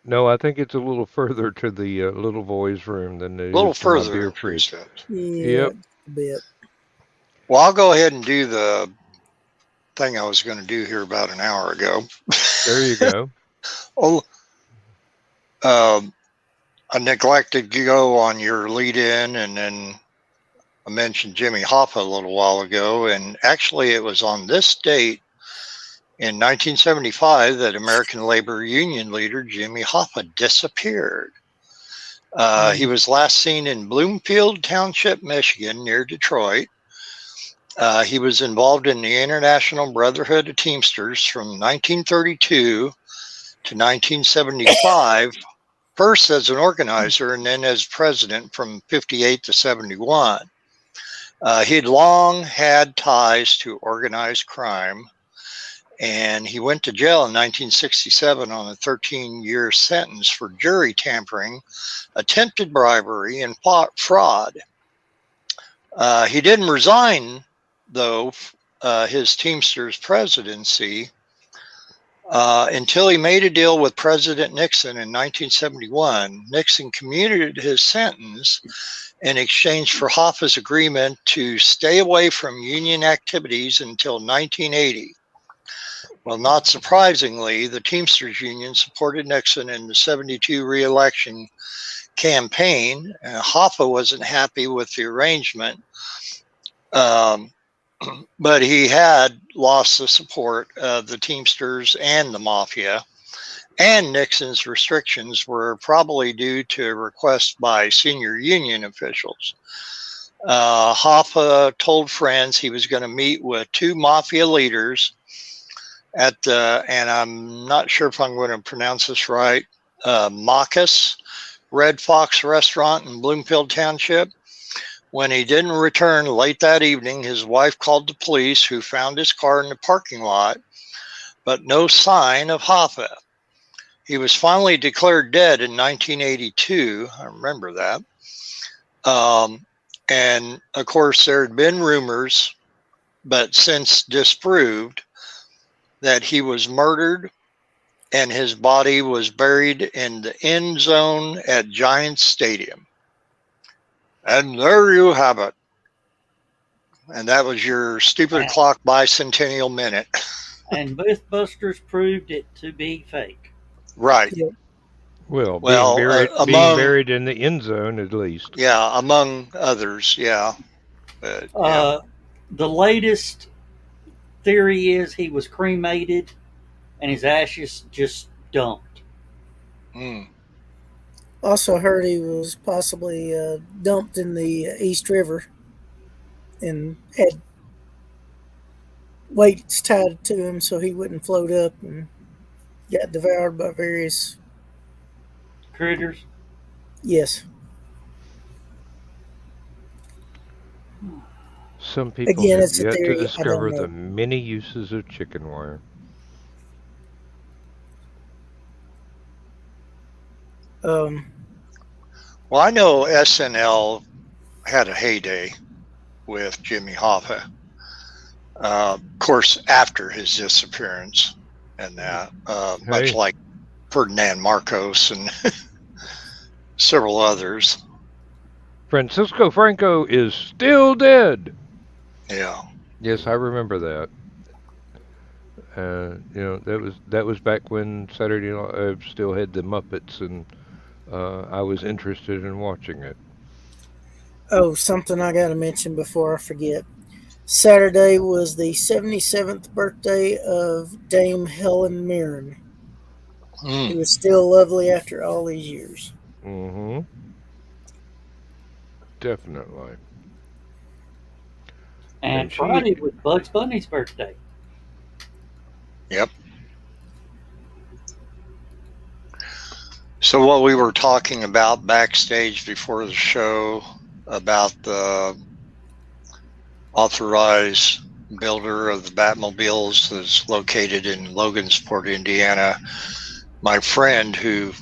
No, I think it's a little further to the little boy's room than it A little is to my further beer than 3 fridge. steps. Yeah, Yep. a bit. Well, I'll go ahead and do the thing I was going to do here about an hour ago. There you go. Oh, I neglected to go on your lead in, and then I mentioned Jimmy Hoffa a little while ago. And actually, it was on this date in 1975 that American labor union leader Jimmy Hoffa disappeared. He was last seen in Bloomfield Township, Michigan, near Detroit. He was involved in the International Brotherhood of Teamsters from 1932 to 1975, first as an organizer and then as president from 58 to 71. He had long had ties to organized crime, and he went to jail in 1967 on a 13-year sentence for jury tampering, attempted bribery, and fraud. He didn't resign, though, his Teamsters presidency until he made a deal with President Nixon in 1971. Nixon commuted his sentence in exchange for Hoffa's agreement to stay away from union activities until 1980. Well, not surprisingly, the Teamsters Union supported Nixon in the 72 re-election campaign. Hoffa wasn't happy with the arrangement, but he had lost the support of the Teamsters and the Mafia. And Nixon's restrictions were probably due to a request by senior union officials. Hoffa told friends he was going to meet with 2 Mafia leaders at the, and I'm not sure if I'm going to pronounce this right, Marcus Red Fox restaurant in Bloomfield Township. When he didn't return late that evening, his wife called the police, who found his car in the parking lot, but no sign of Hoffa. He was finally declared dead in 1982. I remember that. And of course, there had been rumors, but since disproved, that he was murdered and his body was buried in the end zone at Giants Stadium. And there you have it. And that was your stupid o'clock bicentennial minute. And Mythbusters proved it to be fake. Right. Yeah. Well, Well, being buried in the end zone at least. Yeah, among others, yeah. But, yeah. The latest theory is he was cremated and his ashes just dumped. Mm. Also heard he was possibly dumped in the East River and had weights tied to him so he wouldn't float up and got devoured by various Critters. Yes. Some people Again, have it's a yet theory. to I discover don't know. the many uses of chicken wire. Well, I know SNL had a heyday with Jimmy Hoffa. Of course, after his disappearance and that, much like Ferdinand Marcos and several others. Francisco Franco is still dead. Yeah. Yes, I remember that. That was back when Saturday Night still had the Muppets, and I was interested in watching it. Oh, something I got to mention before I forget. Saturday was the 77th birthday of Dame Helen Mirren. Mm. Who is still lovely after all these years. Mm-hmm. Definitely. And Friday was Bugs Bunny's birthday. Yep. So what we were talking about backstage before the show about the authorized builder of the Batmobiles that's located in Logansport, Indiana. My friend who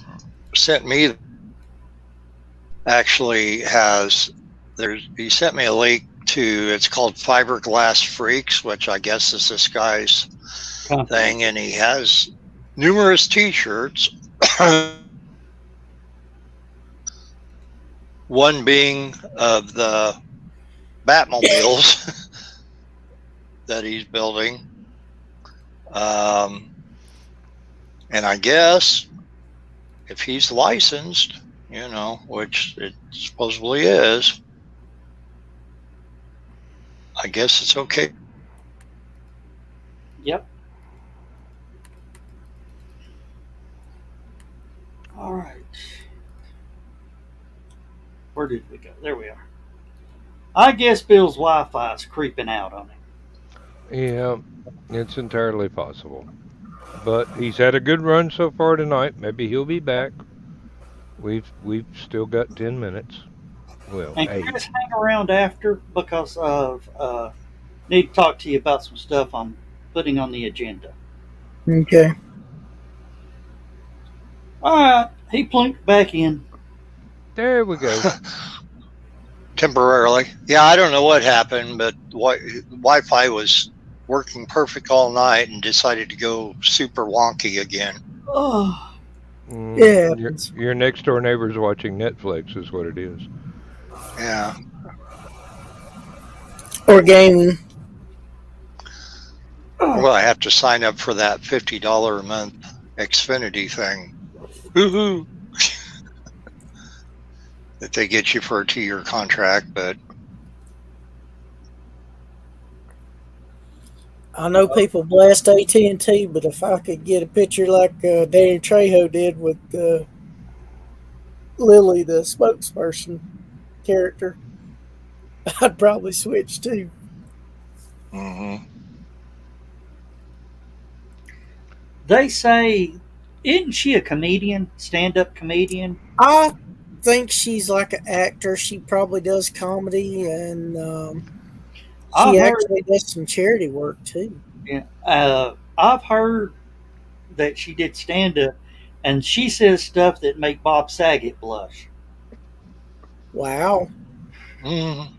sent me actually he sent me a link to, it's called Fiberglass Freaks, which I guess is this guy's thing, and he has numerous t-shirts. One being of the Batmobiles that he's building. And I guess if he's licensed, which it supposedly is, I guess it's okay. Yep. All right. Where did we go? There we are. I guess Bill's Wi-Fi is creeping out on him. Yeah, it's entirely possible. But he's had a good run so far tonight. Maybe he'll be back. We've still got 10 minutes. Well, and 8. Chris, hang around after because of need to talk to you about some stuff I'm putting on the agenda. Okay. All right. He plunked back in. There we go. Temporarily. Yeah, I don't know what happened, but Wi-Fi was working perfect all night and decided to go super wonky again. Oh. Yeah. Your next door neighbor's watching Netflix is what it is. Yeah. Or gaming. Well, Well, I have to sign up for that $50 a month Xfinity thing. Woohoo! That they get you for a 2-year contract, but I know people blast AT&T, but if I could get a picture like Danny Trejo did with Lily, the spokesperson character, I'd probably switch too. They say, isn't she a comedian, stand-up comedian? I think she's like an actor. She probably does comedy, and I've she heard, actually does some charity work too. I've heard that she did stand-up, and she says stuff that make Bob Saget blush. Wow. mhm.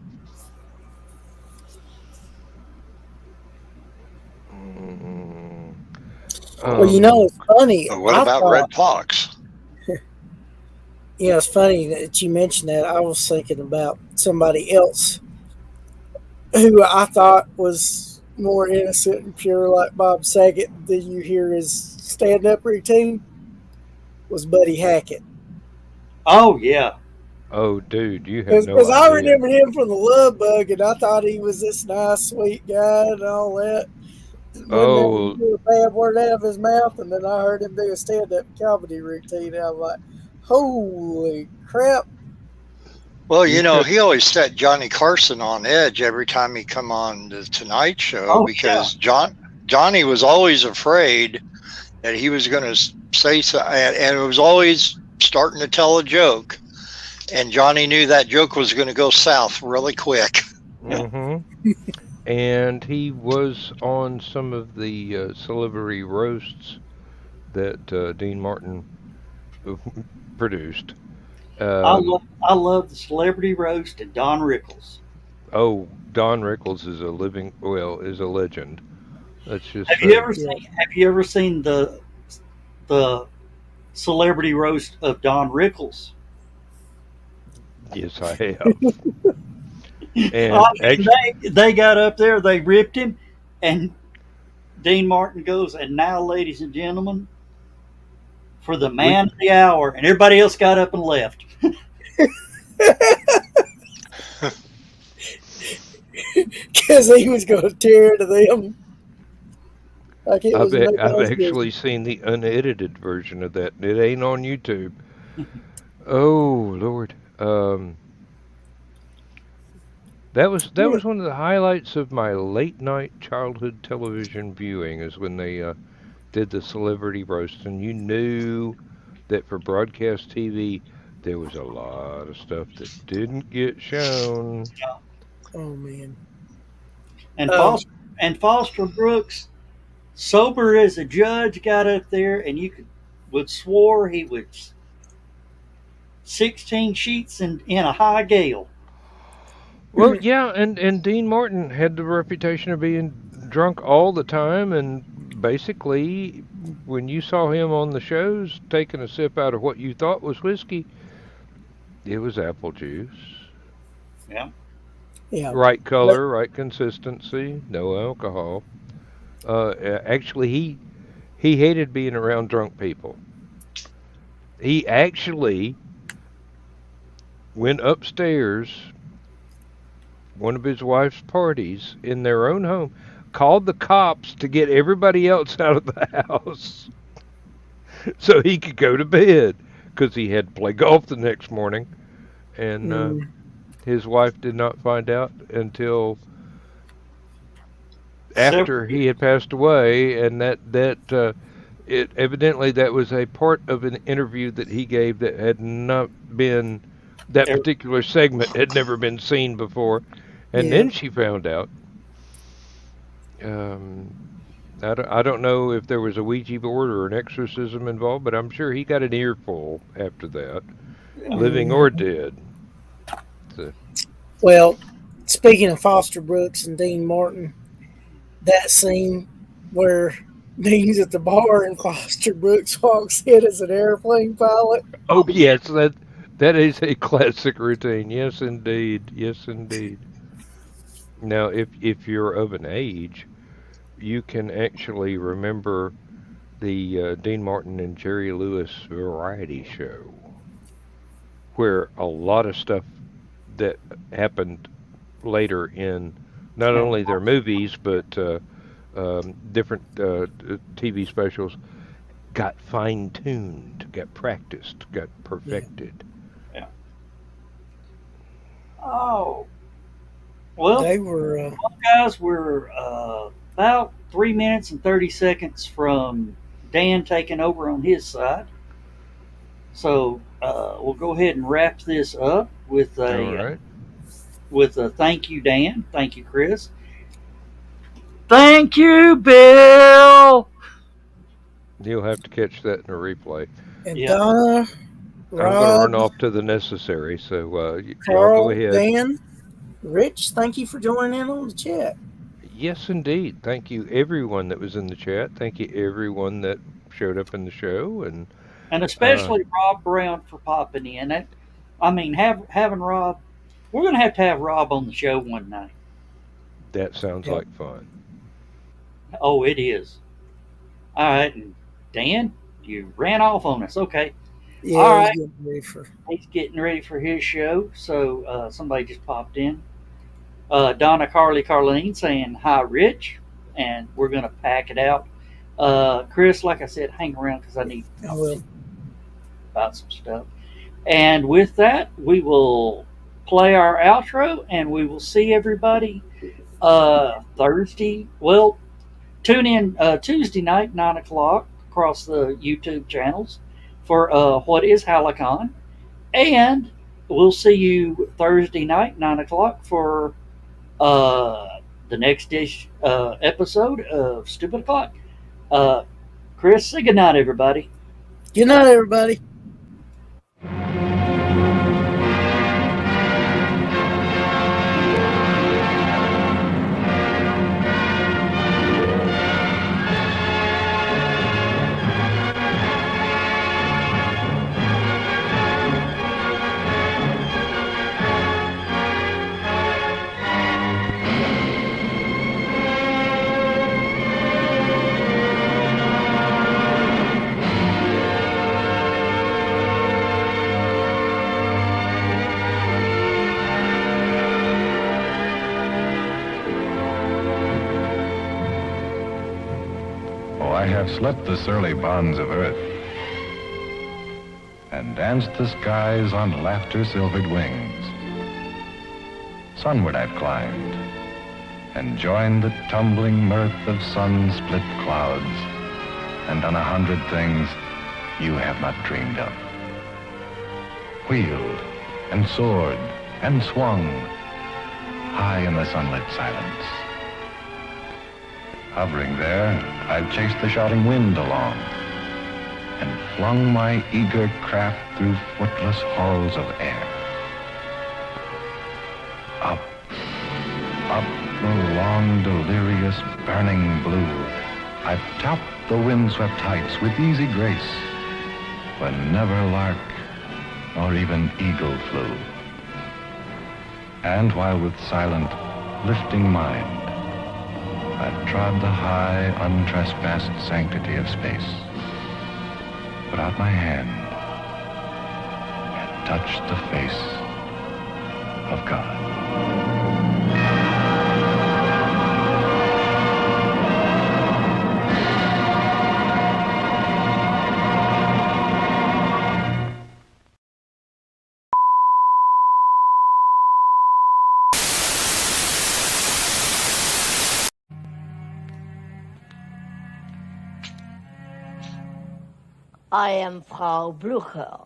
Well, you know, it's funny. But what I about thought, Red Fox? you know, it's funny that you mentioned that. I was thinking about somebody else who I thought was more innocent and pure, like Bob Saget. Did you hear his stand-up routine? Was Buddy Hackett. Oh yeah, Oh, dude, you have no Because I idea. remember him from the Love Bug, and I thought he was this nice, sweet guy and all that. Wouldn't Oh, ever do a bad word out of his mouth, and then I heard him do a stand-up comedy routine. And I was like, "Holy crap!" Well, you he could. always set Johnny Carson on edge every time he come on the Tonight Show Oh, because Johnny was always afraid that he was going to say so, and it was always starting to tell a joke, and Johnny knew that joke was going to go south really quick. hmm And he was on some of the celebrity roasts that Dean Martin produced. Um, I love the celebrity roast and Don Rickles. oh, Don Rickles is is a legend. Let's just Have you say, ever Yeah. seen Have you ever seen the celebrity roast of Don Rickles? yes, I have. I And mean, they got up there, they ripped him, and Dean Martin goes, and now, ladies and gentlemen, for the we, man of the hour, and everybody else got up and left. Because he was going to tear into them like it was I've nobody's actually business. seen the unedited version of that. It ain't on YouTube. Oh Lord. That Yeah. was one of the highlights of my late night childhood television viewing is when they did the celebrity roast, and you knew that for broadcast TV there was a lot of stuff that didn't get shown. Oh man. And Um. Foster Brooks, sober as a judge, got up there, and would swore he was 16 sheets in a high gale. Well, yeah, and Dean Martin had the reputation of being drunk all the time, and basically, when you saw him on the shows taking a sip out of what you thought was whiskey, it was apple juice. Yeah. Yeah. Right But color, right consistency, no alcohol. Actually, he hated being around drunk people. He actually went upstairs one of his wife's parties in their own home, called the cops to get everybody else out of the house so he could go to bed because he had to play golf the next morning. And mm, his wife did not find out until Several after he years. had passed away, and it evidently that was a part of an interview that he gave that had not been that Ever- particular segment had never been seen before, and yeah. then she found out. Um, I don't know if there was a Ouija board or an exorcism involved, but I'm sure he got an earful after that, Yeah. living or dead. So, Well, speaking of Foster Brooks and Dean Martin, that scene where Dean's at the bar and Foster Brooks walks in as an airplane pilot. oh yes, that is a classic routine. Yes, indeed. Yes, indeed. Now, if you're of an age, you can actually remember the Dean Martin and Jerry Lewis variety show, where a lot of stuff that happened later in not only their movies but different TV specials got fine tuned, got practiced, got perfected. Yeah. Oh, well, They were. guys, we're about 3 minutes and 30 seconds from Dan taking over on his side. So we'll go ahead and wrap this up with All a right. thank you, Dan. Thank you, Chris. Thank you, Bill. You'll have to catch that in a replay. And Yeah. Donna, I'm going to Rob, run off to the necessary, so y'all go Carl, ahead. Dan, Rich, thank you for joining in on the chat. Yes, indeed. Thank you, everyone that was in the chat. Thank you, everyone that showed up in the show, and especially Rob Brown for popping in. I mean, having Rob, we're going to have Rob on the show one night. that sounds Yep. like fun. Oh, it is. All right, and Dan, you ran off on us. Okay. Yeah, All right. He's getting ready for his show. So somebody just popped in. Donna Carleen saying hi, Rich, and we're gonna pack it out. Chris, like I said, hang around because I need to talk about some stuff. And with that, we will play our outro, and we will see everybody Thursday. Well, tune in Tuesday night, 9 o'clock, across the YouTube channels for what is HallowCon. And we'll see you Thursday night, 9 o'clock, for the next episode of Stupid O'Clock. Chris, say good night, everybody. Good night, everybody. I have slipped the surly bonds of earth and danced the skies on laughter-silvered wings. Sunward I've climbed and joined the tumbling mirth of sun-split clouds and done 100 things you have not dreamed of. Wheeled and soared and swung high in the sunlit silence. Hovering there, I've chased the shouting wind along and flung my eager craft through footless halls of air. Up, up the long, delirious, burning blue, I've topped the windswept heights with easy grace, when never lark nor even eagle flew. And while with silent, lifting mind, I've trod the high, untrespassed sanctity of space, put out my hand and touched the face of God. I am Frau Blucher.